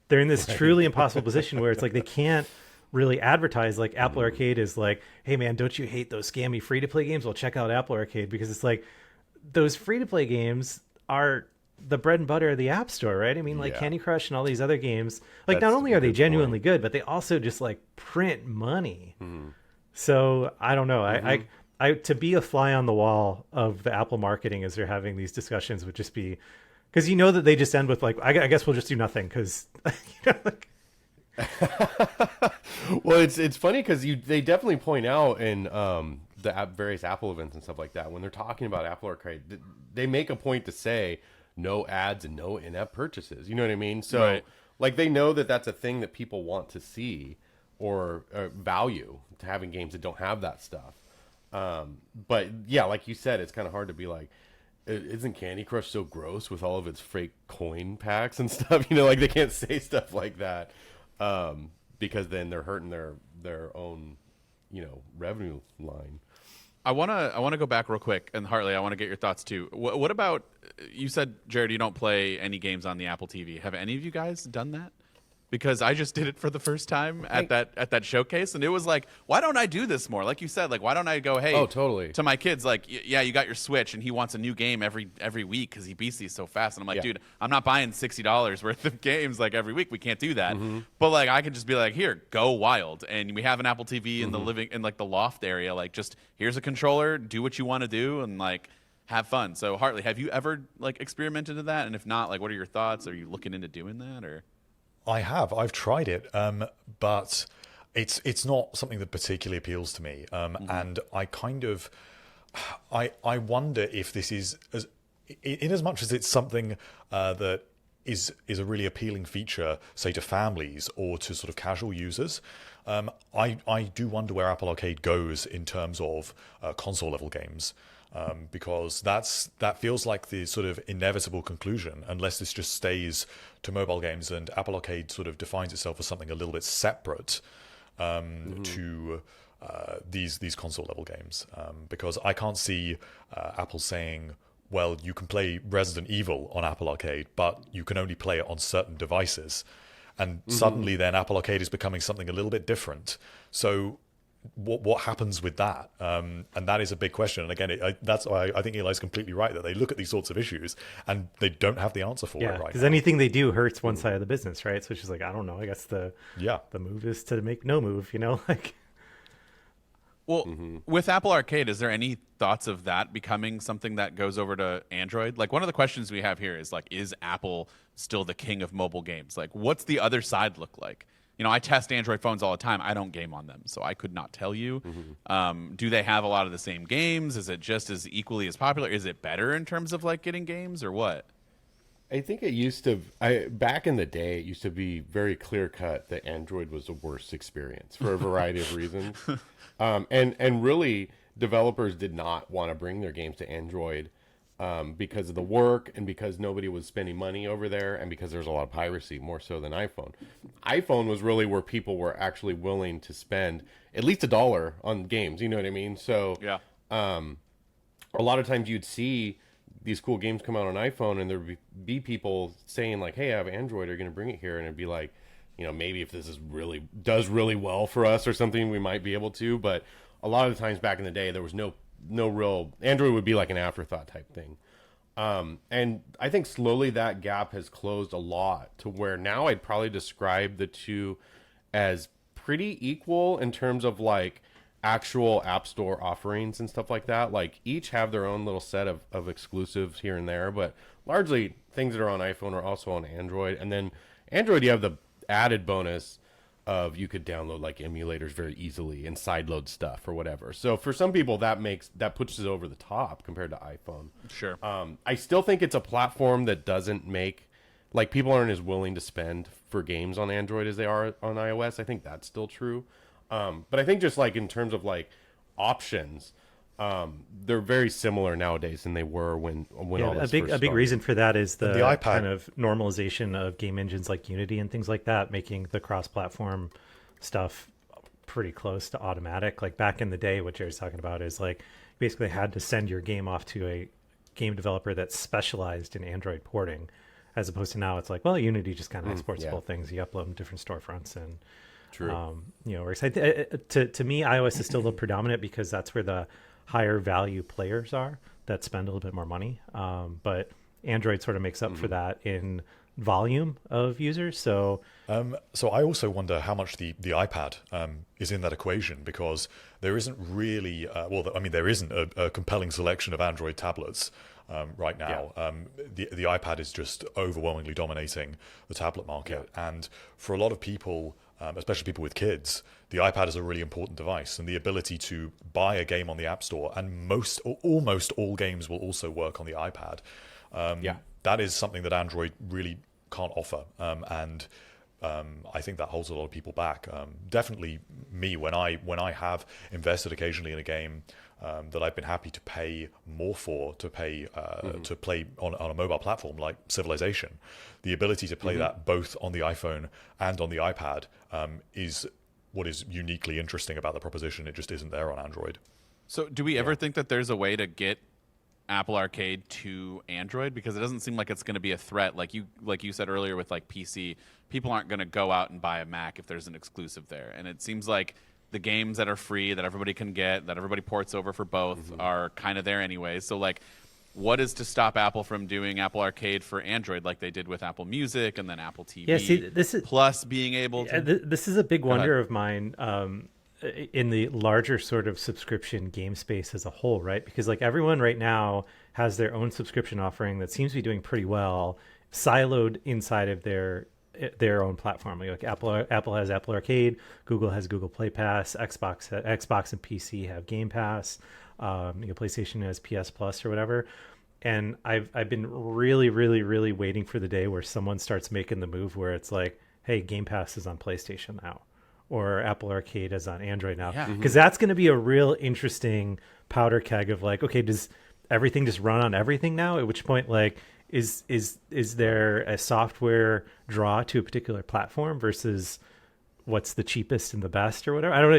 Speaker 3: they're in this truly impossible position where it's like they can't really advertise like Apple Arcade is like, hey man, don't you hate those scammy free-to-play games? Well, check out Apple Arcade, because it's like those free-to-play games are the bread and butter of the App Store, right? I mean, like Candy Crush and all these other games, like not only are they genuinely good, but they also just like print money. So I don't know. I to be a fly on the wall of the Apple marketing as they're having these discussions would just be, because you know that they just end with like, I guess we'll just do nothing because you know, like.
Speaker 2: Well, it's funny because they definitely point out in the various Apple events and stuff like that, when they're talking about Apple Arcade, they make a point to say no ads and no in-app purchases. You know what I mean? So like they know that that's a thing that people want to see or value, to having games that don't have that stuff. But yeah, like you said, it's kind of hard to be like, isn't Candy Crush so gross with all of its fake coin packs and stuff? Like they can't say stuff like that, because then they're hurting their own, revenue line.
Speaker 1: I wanna go back real quick, and Hartley, I want to get your thoughts too. What about, you said, Jared, you don't play any games on the Apple TV. Have any of you guys done that? Because I just did it for the first time at that showcase, and it was like, why don't I do this more? Like you said, like why don't I go, hey,
Speaker 2: totally,
Speaker 1: to my kids, like, yeah, you got your Switch, and he wants a new game every week because he beats these so fast, and I'm like, dude, I'm not buying $60 worth of games like every week. We can't do that. But like, I could just be like, here, go wild, and we have an Apple TV in the like the loft area. Like, just here's a controller, do what you want to do, and like have fun. So Hartley, have you ever like experimented with that? And if not, like, what are your thoughts? Are you looking into doing that or?
Speaker 4: I have. I've tried it, but it's not something that particularly appeals to me. And I kind of, I wonder if this is, in as much as it's something that is a really appealing feature, say to families or to sort of casual users. I do wonder where Apple Arcade goes in terms of console level games. Because that feels like the sort of inevitable conclusion, unless this just stays to mobile games and Apple Arcade sort of defines itself as something a little bit separate to these console level games. Because I can't see Apple saying, well, you can play Resident Evil on Apple Arcade, but you can only play it on certain devices. And suddenly then Apple Arcade is becoming something a little bit different. So what happens with that? And that is a big question. And again, that's why I think Eli's completely right, that they look at these sorts of issues and they don't have the answer for it right now.
Speaker 3: Because anything they do hurts one side of the business, right? So she's like, I don't know. I guess the move is to make no move, like.
Speaker 1: Well, with Apple Arcade, is there any thoughts of that becoming something that goes over to Android? Like, one of the questions we have here is like, is Apple still the king of mobile games? Like, what's the other side look like? I test Android phones all the time. I don't game on them, so I could not tell you. Do they have a lot of the same games? Is it just as equally as popular? Is it better in terms of like getting games or what?
Speaker 2: I think it used to. Back in the day, it used to be very clear cut that Android was the worst experience for a variety of reasons, and really, developers did not want to bring their games to Android. Because of the work and because nobody was spending money over there and because there's a lot of piracy, more so than iPhone. iPhone was really where people were actually willing to spend at least $1 on games. You know what I mean? So
Speaker 1: yeah,
Speaker 2: a lot of times you'd see these cool games come out on iPhone and there'd be people saying like, hey, I have Android, are you going to bring it here? And it'd be like, maybe if this does really well for us or something, we might be able to. But a lot of the times back in the day, there was no real, Android would be like an afterthought type thing. And I think slowly that gap has closed a lot to where now I'd probably describe the two as pretty equal in terms of like actual App Store offerings and stuff like that. Like each have their own little set of exclusives here and there, but largely things that are on iPhone are also on Android. And then Android, you have the added bonus of you could download like emulators very easily and sideload stuff or whatever. So for some people that puts it over the top compared to iPhone.
Speaker 1: Sure.
Speaker 2: I still think it's a platform that doesn't make, like, people aren't as willing to spend for games on Android as they are on iOS. I think that's still true. But I think just like in terms of like options, they're very similar nowadays than they were when all this
Speaker 3: a big reason for that is the
Speaker 4: iPad.
Speaker 3: kind of normalization of game engines like Unity and things like that, making the cross-platform stuff pretty close to automatic. Like back in the day, what Jared's talking about is like you basically had to send your game off to a game developer that specialized in Android porting, as opposed to now it's like, well, Unity just kind of exports both things. You upload them to different storefronts and works. To me, iOS is still the predominant because that's where the higher value players are that spend a little bit more money. But Android sort of makes up for that in volume of users. So
Speaker 4: I also wonder how much the iPad is in that equation, because there isn't really, there isn't a compelling selection of Android tablets right now. The iPad is just overwhelmingly dominating the tablet market. And for a lot of people, especially people with kids, the iPad is a really important device, and the ability to buy a game on the App Store, and almost all games will also work on the iPad. That is something that Android really can't offer, and I think that holds a lot of people back. Definitely me, when I have invested occasionally in a game, that I've been happy to pay more for to play on a mobile platform like Civilization. The ability to play that both on the iPhone and on the iPad is what is uniquely interesting about the proposition. It just isn't there on Android.
Speaker 1: So do we ever think that there's a way to get Apple Arcade to Android? Because it doesn't seem like it's going to be a threat. Like you said earlier with like PC, people aren't going to go out and buy a Mac if there's an exclusive there. And it seems like the games that are free, that everybody can get, that everybody ports over for both are kind of there anyway. So like, what is to stop Apple from doing Apple Arcade for Android like they did with Apple Music and then Apple TV?
Speaker 3: Yeah, see, this is
Speaker 1: plus being able to.
Speaker 3: This is a big wonder of mine in the larger sort of subscription game space as a whole, right? Because like everyone right now has their own subscription offering that seems to be doing pretty well, siloed inside of their own platform. Like Apple has Apple Arcade, Google has Google Play Pass, Xbox and PC have Game Pass. PlayStation has PS Plus or whatever, and I've been really waiting for the day where someone starts making the move where it's like, hey, Game Pass is on PlayStation now, or Apple Arcade is on Android now, because that's going to be a real interesting powder keg of like, okay, does everything just run on everything now? At which point, like, is there a software draw to a particular platform versus what's the cheapest and the best or whatever? I don't know.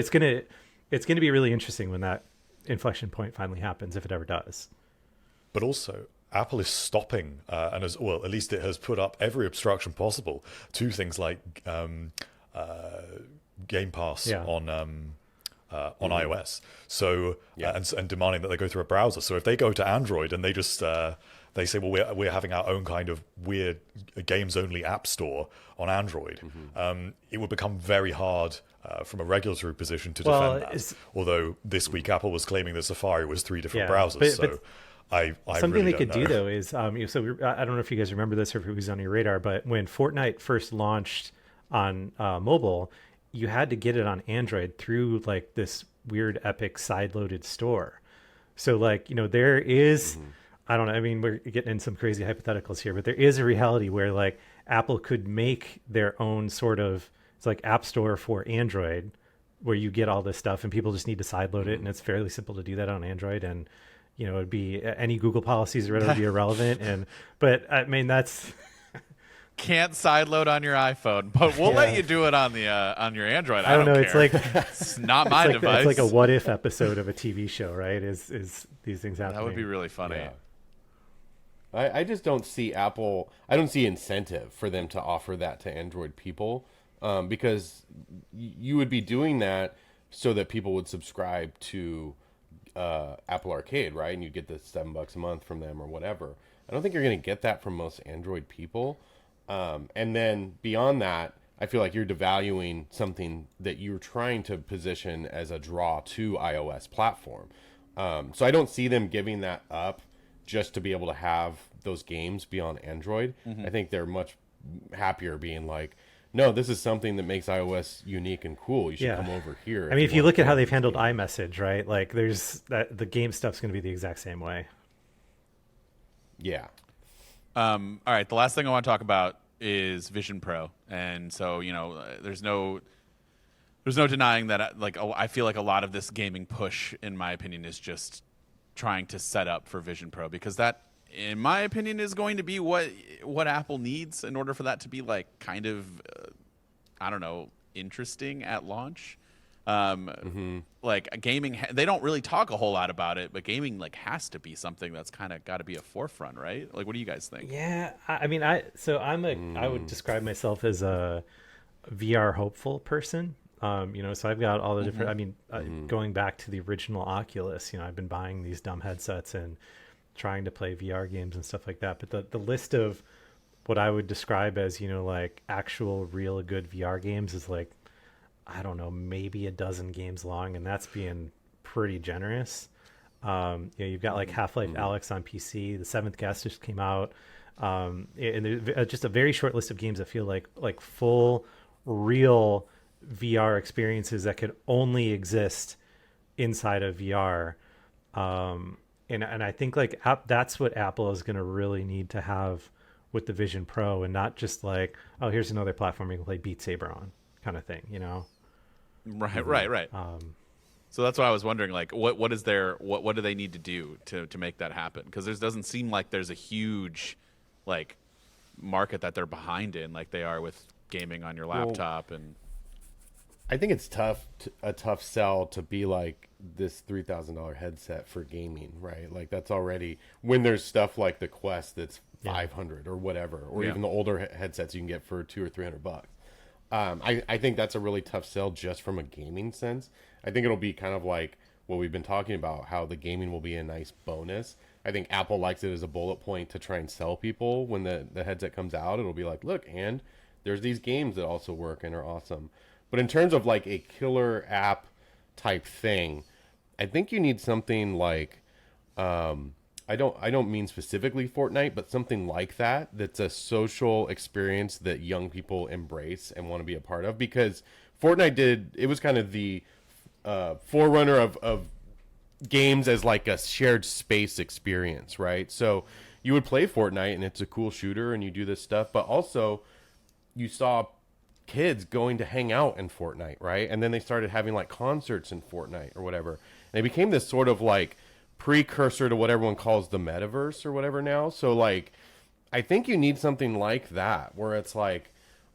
Speaker 3: It's gonna be really interesting when that inflection point finally happens, if it ever does.
Speaker 4: But also, Apple is stopping, and as well, at least it has put up every obstruction possible to things like Game Pass on iOS. So and demanding that they go through a browser. So if they go to Android and they just they say, well, we're having our own kind of weird games-only app store on Android, it would become very hard from a regulatory position to defend that. Although this week Apple was claiming that Safari was 3 different browsers. But I
Speaker 3: something
Speaker 4: really
Speaker 3: they could
Speaker 4: don't know.
Speaker 3: do though is I don't know if you guys remember this or if it was on your radar, but when Fortnite first launched on mobile, you had to get it on Android through like this weird Epic side-loaded store. So like, there is, I don't know, I mean, we're getting in some crazy hypotheticals here, but there is a reality where like Apple could make their own sort of, it's like App Store for Android where you get all this stuff and people just need to sideload it, and it's fairly simple to do that on Android, and it'd be any Google policies or whatever would be irrelevant. But I mean, that's
Speaker 1: can't sideload on your iPhone, but we'll let you do it on the on your Android. I don't know.
Speaker 3: It's like
Speaker 1: it's not my device.
Speaker 3: It's like a what if episode of a TV show, right? Is these things happening?
Speaker 1: That would be really funny.
Speaker 2: Yeah. I just don't see Apple. I don't see incentive for them to offer that to Android people, because you would be doing that so that people would subscribe to Apple Arcade, right? And you get the $7 a month from them or whatever. I don't think you're going to get that from most Android people. And then beyond that, I feel like you're devaluing something that you're trying to position as a draw to iOS platform. So I don't see them giving that up just to be able to have those games be on Android. I think they're much happier being like, no, this is something that makes iOS unique and cool. You should come over here.
Speaker 3: I mean, if you look at how they've handled iMessage, right? Like there's that, the game stuff's going to be the exact same way.
Speaker 2: Yeah.
Speaker 1: All right. The last thing I want to talk about is Vision Pro. And so, there's no denying that, like, I feel like a lot of this gaming push, in my opinion, is just trying to set up for Vision Pro, because that, in my opinion, is going to be what Apple needs in order for that to be like kind of, interesting at launch. Like gaming, they don't really talk a whole lot about it, but gaming like has to be something that's kind of got to be a forefront, right? Like, what do you guys think?
Speaker 3: Yeah, I mean, I would describe myself as a VR hopeful person. So I've got all the different, going back to the original Oculus, I've been buying these dumb headsets and trying to play VR games and stuff like that. But the list of what I would describe as, like actual real good VR games is like, I don't know, maybe a dozen games long, and that's being pretty generous. You've got like Half-Life Alyx on PC. The Seventh Guest just came out. And there's just a very short list of games that feel like full, real VR experiences that could only exist inside of VR. And I think like that's what Apple is going to really need to have with the Vision Pro, and not just like, oh, here's another platform you can play Beat Saber on kind of thing,
Speaker 1: Right. So that's what I was wondering. Like, what is their what do they need to do to make that happen? Because there doesn't seem like there's a huge like market that they're behind in, like they are with gaming on your laptop. And
Speaker 2: I think it's a tough sell to be like this $3,000 headset for gaming, right? Like that's already when there's stuff like the Quest that's 500 or whatever, or even the older headsets you can get for $200 or $300. I think that's a really tough sell just from a gaming sense. I think it'll be kind of like what we've been talking about, how the gaming will be a nice bonus. I think Apple likes it as a bullet point to try and sell people when the headset comes out. It'll be like, look, and there's these games that also work and are awesome. But in terms of like a killer app type thing, I think you need something like, I don't mean specifically Fortnite, but something like that. That's a social experience that young people embrace and want to be a part of. Because Fortnite it was kind of the forerunner of games as like a shared space experience, right? So you would play Fortnite and it's a cool shooter and you do this stuff, but also you saw kids going to hang out in Fortnite, right? And then they started having like concerts in Fortnite or whatever. And it became this sort of like precursor to what everyone calls the metaverse or whatever now. So like, I think you need something like that where it's like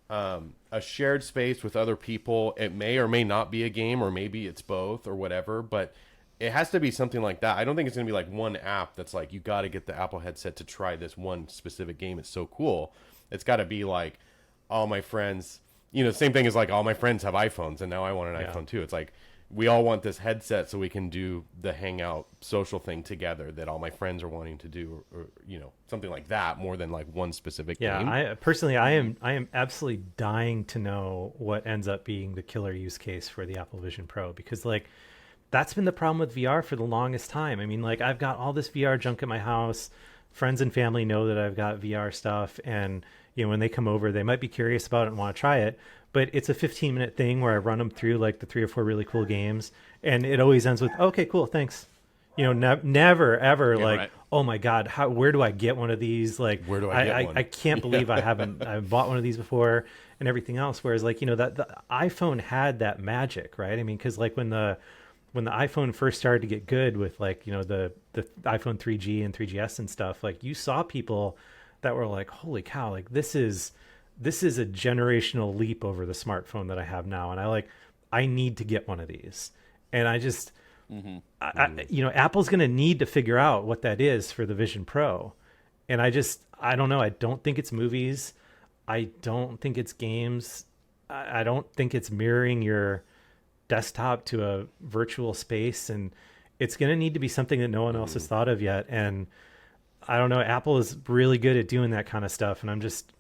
Speaker 2: a shared space with other people. It may or may not be a game, or maybe it's both or whatever, but it has to be something like that. I don't think it's going to be like one app that's like, you got to get the Apple headset to try this one specific game. It's so cool. It's got to be like all my friends, same thing as like all my friends have iPhones and now I want an iPhone too. It's like, we all want this headset so we can do the hangout social thing together that all my friends are wanting to do, or something like that, more than like one specific game.
Speaker 3: I am absolutely dying to know what ends up being the killer use case for the Apple Vision Pro, because like that's been the problem with VR for the longest time. I mean, like I've got all this VR junk at my house. Friends and family know that I've got VR stuff, and when they come over, they might be curious about it and want to try it. But it's a 15-minute thing where I run them through like the 3 or 4 really cool games, and it always ends with, okay, cool, thanks. Never ever like, oh my God, where do I get one of these? Like,
Speaker 2: where do I get one?
Speaker 3: I can't believe I bought one of these before and everything else. Whereas like, that the iPhone had that magic, right? I mean, because like when the iPhone first started to get good with like, the iPhone 3G and 3GS and stuff, like you saw people that were like, holy cow, like this is a generational leap over the smartphone that I have now. And I need to get one of these. And I just, Apple's going to need to figure out what that is for the Vision Pro. And I don't know. I don't think it's movies. I don't think it's games. I don't think it's mirroring your desktop to a virtual space. And it's going to need to be something that no one else has thought of yet. And I don't know. Apple is really good at doing that kind of stuff. And I'm just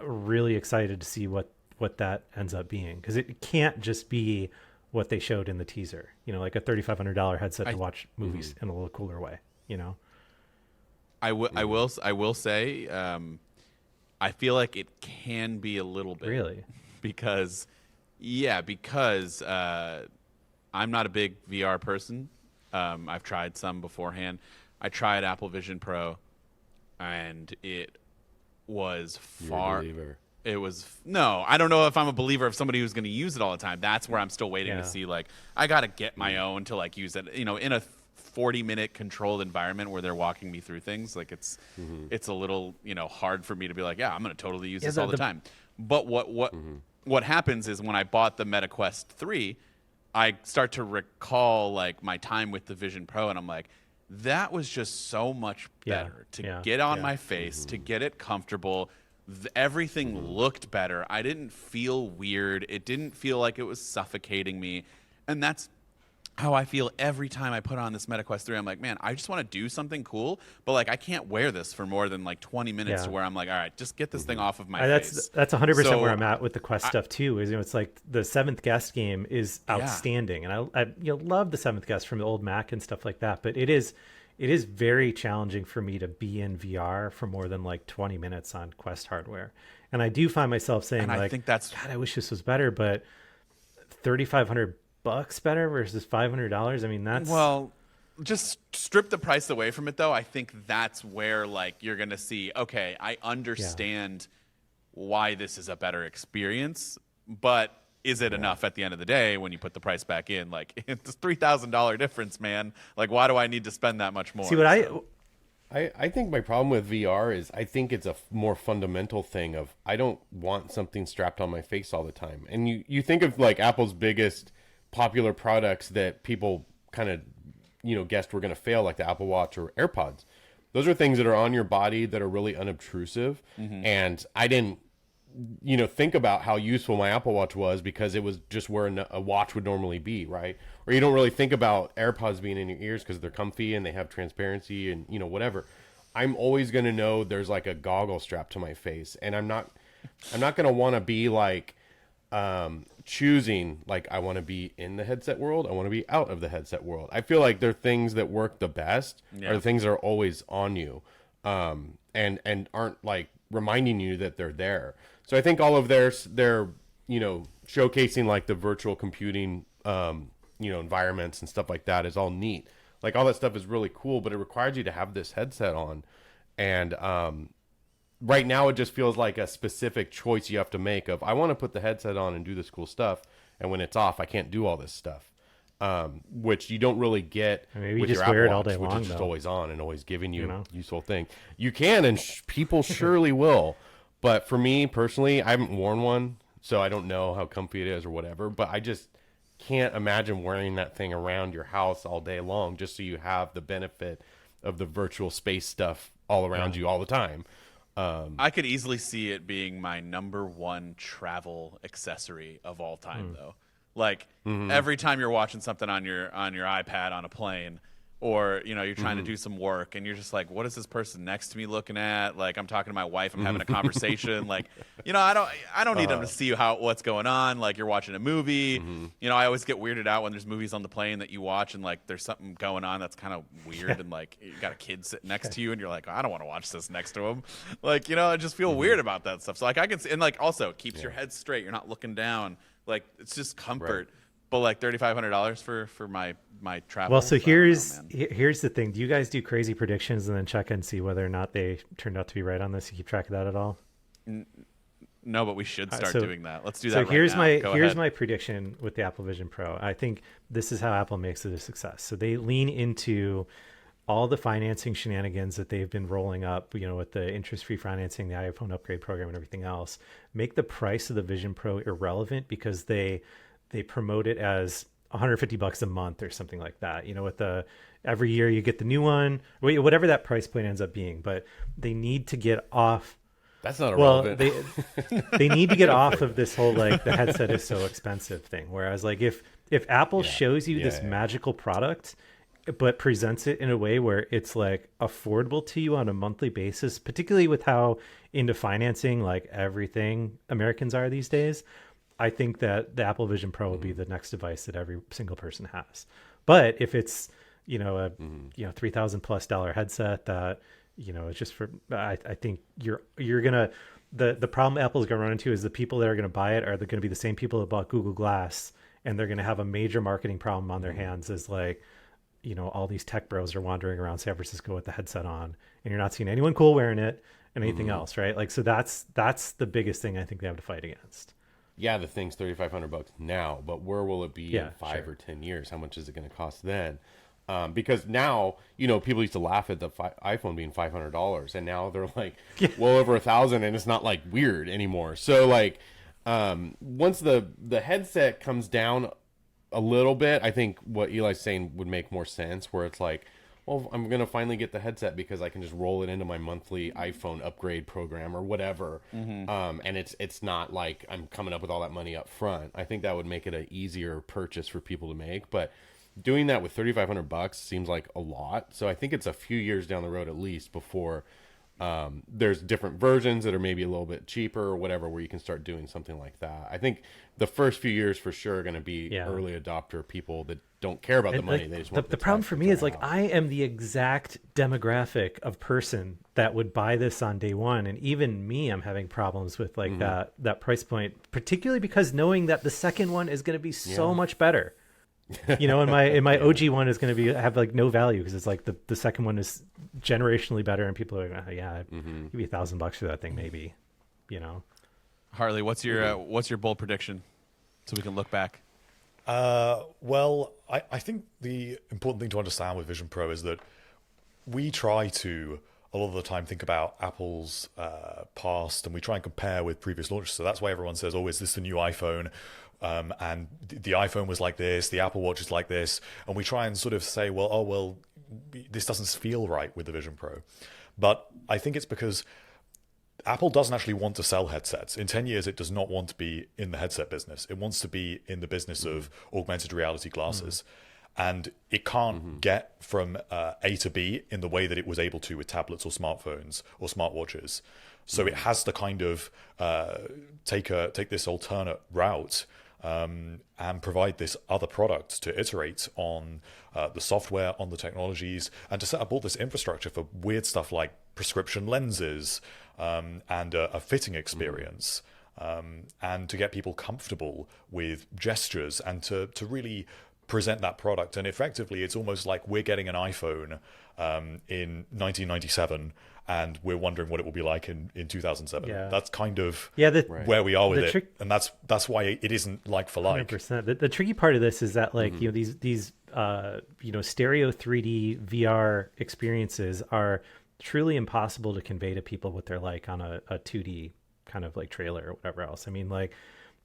Speaker 3: really excited to see what that ends up being, because it can't just be what they showed in the teaser, like a $3,500 headset to watch movies in a little cooler way.
Speaker 1: I will say I feel like it can be a little bit,
Speaker 3: really,
Speaker 1: because I'm not a big VR person. I've tried some beforehand. I tried Apple Vision Pro and it was far. No, I don't know if I'm a believer of somebody who's going to use it all the time. That's where I'm still waiting to see, like, I got to get my own to like use it, in a 40-minute controlled environment where they're walking me through things. Like it's a little, hard for me to be like, I'm going to totally use this all the time. But what happens is when I bought the Meta Quest 3, I start to recall like my time with the Vision Pro, and I'm like, that was just so much better to get on my face, to get it comfortable. Everything looked better. I didn't feel weird. It didn't feel like it was suffocating me. And that's how I feel every time I put on this Meta Quest 3. I'm like, man, I just want to do something cool, but like I can't wear this for more than like 20 minutes to where I'm like, all right, just get this thing off of my face.
Speaker 3: That's 100% where I'm at with the Quest stuff too. Is it's like the Seventh Guest game is outstanding, and I love the Seventh Guest from the old Mac and stuff like that. But it is very challenging for me to be in VR for more than like 20 minutes on Quest hardware, and I do find myself saying,
Speaker 1: I think that's,
Speaker 3: God, I wish this was better, but $3,500 better versus $500. I mean, that's,
Speaker 1: well, just strip the price away from it though. I think that's where like you're gonna see, okay, I understand why this is a better experience, but is it enough at the end of the day when you put the price back in? Like, it's a $3,000 difference, man. Like, why do I need to spend that much more?
Speaker 3: See, what
Speaker 2: I think my problem with VR is I think it's a more fundamental thing of I don't want something strapped on my face all the time. And you think of like Apple's biggest popular products that people kind of, guessed were going to fail, like the Apple Watch or AirPods. Those are things that are on your body that are really unobtrusive. And I didn't, think about how useful my Apple Watch was because it was just where a watch would normally be, right? Or you don't really think about AirPods being in your ears because they're comfy and they have transparency and, whatever. I'm always going to know there's like a goggle strapped to my face. And I'm not going to want to be like choosing, like I want to be in the headset world. I want to be out of the headset world. I feel like they're things that work the best are the things that are always on you and aren't like reminding you that they're there. So I think all of their showcasing like the virtual computing, environments and stuff like that is all neat. Like all that stuff is really cool, but it requires you to have this headset on. And right now it just feels like a specific choice you have to make of, I want to put the headset on and do this cool stuff. And when it's off, I can't do all this stuff, which you don't really get with your Apple Watch, which is just always on and always giving you useful thing. You can, and people surely will. But for me personally, I haven't worn one, so I don't know how comfy it is or whatever. But I just can't imagine wearing that thing around your house all day long just so you have the benefit of the virtual space stuff all around you all the time.
Speaker 1: I could easily see it being my number one travel accessory of all time, though. Like every time you're watching something on your iPad on a plane, or you're trying to do some work, and you're just like, what is this person next to me looking at? Like, I'm talking to my wife, I'm having a conversation. Like, I don't need them to see what's going on. Like, you're watching a movie. I always get weirded out when there's movies on the plane that you watch and like there's something going on that's kind of weird, and like you got a kid sitting next to you, and you're like, I don't want to watch this next to him. Like, I just feel weird about that stuff. So like I can see, and like also it keeps your head straight. You're not looking down. Like, it's just comfort. Right. But like $3,500 for my travel.
Speaker 3: Well, so here's the thing. Do you guys do crazy predictions and then check and see whether or not they turned out to be right on this? You keep track of that at all?
Speaker 1: No, but we should start doing that. Let's do that.
Speaker 3: So
Speaker 1: right now.
Speaker 3: here's my prediction with the Apple Vision Pro. I think this is how Apple makes it a success. So they lean into all the financing shenanigans that they've been rolling up, with the interest-free financing, the iPhone upgrade program, and everything else. Make the price of the Vision Pro irrelevant because they promote it as $150 a month or something like that. With every year you get the new one, whatever that price point ends up being. But they need to get off.
Speaker 2: That's not irrelevant.
Speaker 3: Well, they need to get off of this whole like the headset is so expensive thing. Whereas like if Apple shows you this magical product, but presents it in a way where it's like affordable to you on a monthly basis, particularly with how into financing like everything Americans are these days, I think that the Apple Vision Pro will be the next device that every single person has. But if it's, a $3,000+ headset that, it's just for, I think you're gonna, the problem Apple's gonna run into is the people that are gonna buy it are going to be the same people that bought Google Glass, and they're gonna have a major marketing problem on their hands as like, all these tech bros are wandering around San Francisco with the headset on, and you're not seeing anyone cool wearing it and anything else, right? Like, so that's the biggest thing I think they have to fight against.
Speaker 2: Yeah, the thing's $3,500 now, but where will it be in 5 or 10 years? How much is it going to cost then? Because now, people used to laugh at the iPhone being $500, and now they're like well over $1,000, and it's not like weird anymore. So like, once the headset comes down a little bit, I think what Eli's saying would make more sense, where it's like, well, I'm going to finally get the headset because I can just roll it into my monthly iPhone upgrade program or whatever. And it's not like I'm coming up with all that money up front. I think that would make it an easier purchase for people to make. But doing that with $3,500 seems like a lot. So I think it's a few years down the road at least before there's different versions that are maybe a little bit cheaper or whatever, where you can start doing something like that. I think the first few years for sure are going to be early adopter people that don't care about the money. They just want
Speaker 3: the problem for me is like, I am the exact demographic of person that would buy this on day one. And even me, I'm having problems with like that price point, particularly because knowing that the second one is going to be so much better. And my OG one is going to have like no value because it's like the second one is generationally better, and people are like, give me $1,000 for that thing, maybe.
Speaker 1: Harley, what's your bold prediction? so we can look back?
Speaker 4: Well, I think the important thing to understand with Vision Pro is that we try to, a lot of the time, think about Apple's past, and we try and compare with previous launches. So that's why everyone says, oh, is this the new iPhone? And the iPhone was like this, the Apple Watch is like this. And we try and sort of say, well, this doesn't feel right with the Vision Pro. But I think it's because Apple doesn't actually want to sell headsets. In 10 years, it does not want to be in the headset business. It wants to be in the business of augmented reality glasses. And it can't get from A to B in the way that it was able to with tablets or smartphones or smartwatches. So it has to kind of take this alternate route and provide this other product to iterate on the software, on the technologies, and to set up all this infrastructure for weird stuff like prescription lenses and a fitting experience, and to get people comfortable with gestures and to really present that product. And effectively, it's almost like we're getting an iPhone in 1997 and we're wondering what it will be like in 2007.
Speaker 3: Yeah.
Speaker 4: That's kind of
Speaker 3: Right.
Speaker 4: where we are with
Speaker 3: The
Speaker 4: it. And that's why it isn't like for like.
Speaker 3: 100%. The tricky part of this is that, like, you know, these stereo 3D VR experiences are truly impossible to convey to people what they're like on a 2D kind of like trailer or whatever else. I mean, like,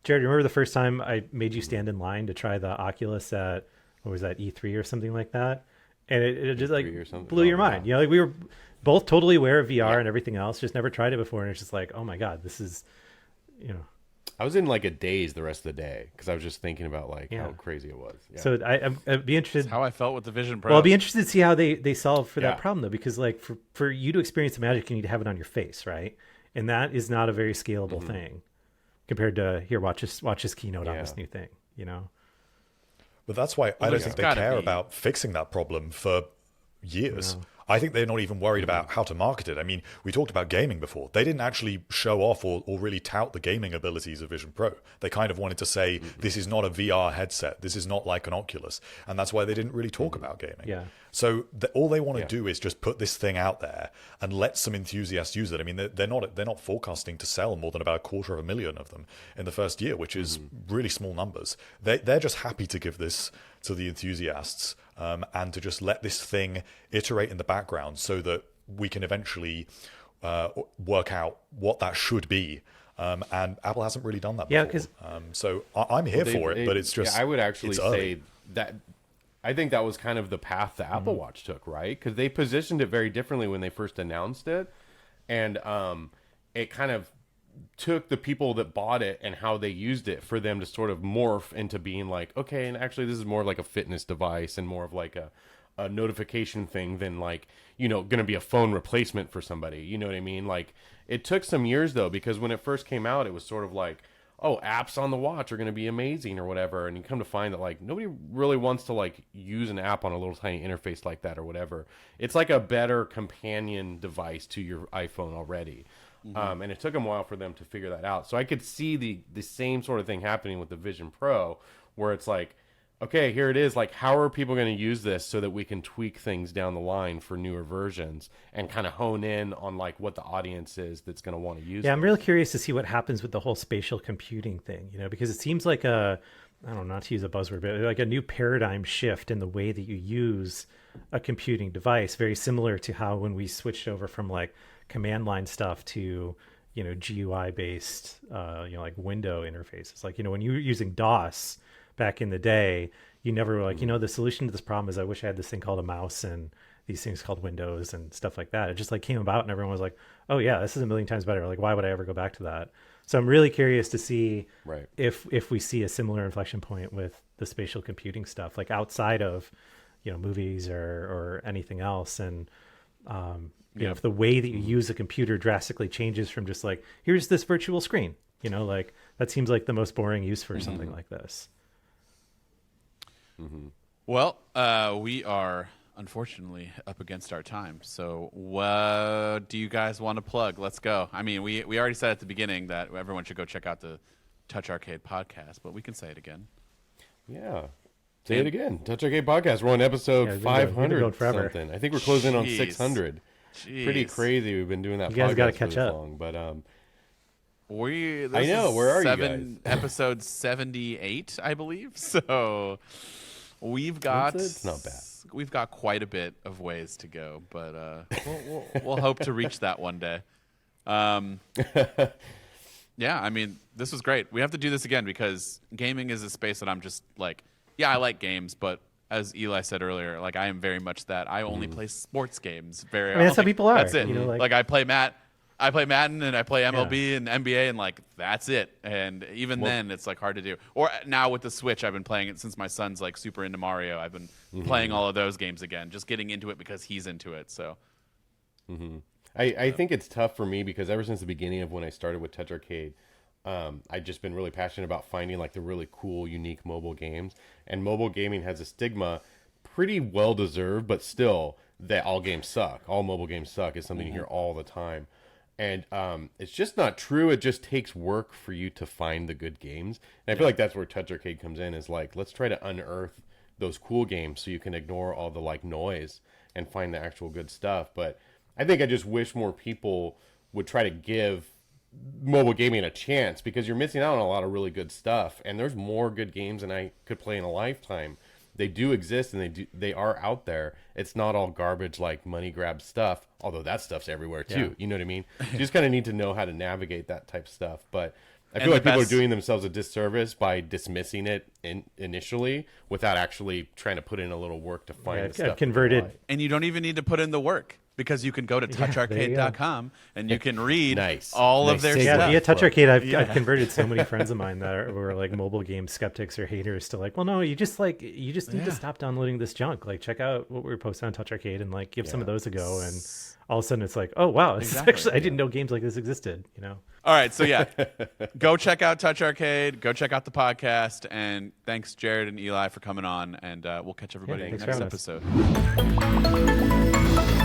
Speaker 3: Jared, remember the first time I made you stand in line to try the Oculus at, what was that, E3 or something like that? And it just like blew your mind. You know, like, we were both totally aware of VR and everything else, just never tried it before. And it's just like, oh my God, this is, you know.
Speaker 2: I was in like a daze the rest of the day because I was just thinking about like how crazy it was. Yeah.
Speaker 3: So I'd be interested.
Speaker 1: That's how I felt with the Vision Pro.
Speaker 3: Well, I'd be interested to see how they solve for that problem, though, because like for you to experience the magic, you need to have it on your face, right? And that is not a very scalable thing compared to here, watch this keynote on this new thing, you know?
Speaker 4: But that's why I don't think they care about fixing that problem for years.
Speaker 3: No.
Speaker 4: I think they're not even worried about how to market it. I mean, we talked about gaming before. They didn't actually show off or really tout the gaming abilities of Vision Pro. They kind of wanted to say, this is not a VR headset. This is not like an Oculus. And that's why they didn't really talk about gaming.
Speaker 3: Yeah.
Speaker 4: So all they want to do is just put this thing out there and let some enthusiasts use it. I mean, they're not forecasting to sell more than about 250,000 of them in the first year, which is really small numbers. They're just happy to give this to the enthusiasts and to just let this thing iterate in the background so that we can eventually work out what that should be. And Apple hasn't really done that before.
Speaker 3: Yeah, because
Speaker 4: so I'm here for it, but it's just
Speaker 2: I would actually say
Speaker 4: early.
Speaker 2: that I think that was kind of the path the Apple Watch took, right? Because they positioned it very differently when they first announced it, and it kind of took the people that bought it and how they used it for them to sort of morph into being like, okay, and actually this is more of like a fitness device and more of like a notification thing than like, you know, going to be a phone replacement for somebody. You know what I mean? Like, it took some years though, because when it first came out, it was sort of like, oh, apps on the watch are going to be amazing or whatever. And you come to find that like nobody really wants to like use an app on a little tiny interface like that or whatever. It's like a better companion device to your iPhone already. And it took them a while for them to figure that out. So I could see the same sort of thing happening with the Vision Pro, where it's like, okay, here it is. Like, how are people going to use this so that we can tweak things down the line for newer versions and kind of hone in on like what the audience is that's going to want to use
Speaker 3: Yeah,
Speaker 2: it.
Speaker 3: I'm really curious to see what happens with the whole spatial computing thing, you know, because it seems like I don't know, not to use a buzzword, but like a new paradigm shift in the way that you use a computing device, very similar to how when we switched over from like command line stuff to, you know, GUI based, like window interfaces. Like, you know, when you were using DOS back in the day, you never were like, you know, the solution to this problem is I wish I had this thing called a mouse and these things called windows and stuff like that. It just like came about and everyone was like, oh yeah, this is a million times better. Like, why would I ever go back to that? So I'm really curious to see if we see a similar inflection point with the spatial computing stuff, like outside of, you know, movies or anything else. And, you know, if the way that you use a computer drastically changes from just like, here's this virtual screen, you know, like that seems like the most boring use for something like this.
Speaker 1: Well, we are unfortunately up against our time. So what do you guys want to plug? Let's go. I mean, we already said at the beginning that everyone should go check out the Touch Arcade podcast, but we can say it again.
Speaker 2: Yeah. Say it again. Touch Arcade podcast. We're on episode 500 something. I think we're closing on 600.
Speaker 1: Jeez.
Speaker 2: Pretty crazy. We've been doing that.
Speaker 3: You guys
Speaker 2: got to
Speaker 3: catch up.
Speaker 2: long, but
Speaker 1: This
Speaker 2: I know.
Speaker 1: is
Speaker 2: Where are you guys?
Speaker 1: Episode 78, I believe. So we've got
Speaker 2: It's not bad.
Speaker 1: We've got quite a bit of ways to go, but we'll hope to reach that one day. Yeah, I mean, this was great. We have to do this again because gaming is a space that I'm just like, yeah, I like games, but as Eli said earlier, like I am very much that. I only play sports games.
Speaker 3: I mean, that's how people are.
Speaker 1: That's it.
Speaker 3: You know,
Speaker 1: like I play Madden and I play MLB and NBA and like that's it. And even then, it's like hard to do. Or now with the Switch, I've been playing it since my son's like super into Mario. I've been playing all of those games again, just getting into it because he's into it. So.
Speaker 2: I think it's tough for me because ever since the beginning of when I started with Touch Arcade, I've just been really passionate about finding like the really cool, unique mobile games. And mobile gaming has a stigma, pretty well deserved, but still that all games suck. All mobile games suck is something you hear all the time. And it's just not true. It just takes work for you to find the good games. And I feel like that's where Touch Arcade comes in, is like, let's try to unearth those cool games so you can ignore all the like noise and find the actual good stuff. But I think I just wish more people would try to give mobile gaming a chance, because you're missing out on a lot of really good stuff. And there's more good games than I could play in a lifetime. They do exist and they are out there. It's not all garbage like money grab stuff, although that stuff's everywhere too.
Speaker 3: Yeah.
Speaker 2: You know what I mean? You just kind of need to know how to navigate that type of stuff. But I
Speaker 1: And
Speaker 2: feel like
Speaker 1: the
Speaker 2: people are
Speaker 1: best-
Speaker 2: doing themselves a disservice by dismissing it initially without actually trying to put in a little work to find the
Speaker 3: I've
Speaker 2: stuff.
Speaker 3: converted.
Speaker 1: And you don't even need to put in the work because you can go to toucharcade.com and you can read
Speaker 2: Nice.
Speaker 1: all of
Speaker 2: Nice
Speaker 1: their
Speaker 2: segue.
Speaker 3: Yeah,
Speaker 1: stuff.
Speaker 3: via Touch Arcade, I've converted so many friends of mine that were like mobile game skeptics or haters to like, well, no, you just need to stop downloading this junk. Like, check out what we're posting on Touch Arcade and like give some of those a go. And all of a sudden, it's like, oh wow, this is actually I didn't know games like this existed. You know.
Speaker 1: All right, so yeah, go check out Touch Arcade, go check out the podcast, and thanks Jared and Eli for coming on, and we'll catch everybody
Speaker 3: thanks
Speaker 1: next
Speaker 3: for having us.
Speaker 1: episode.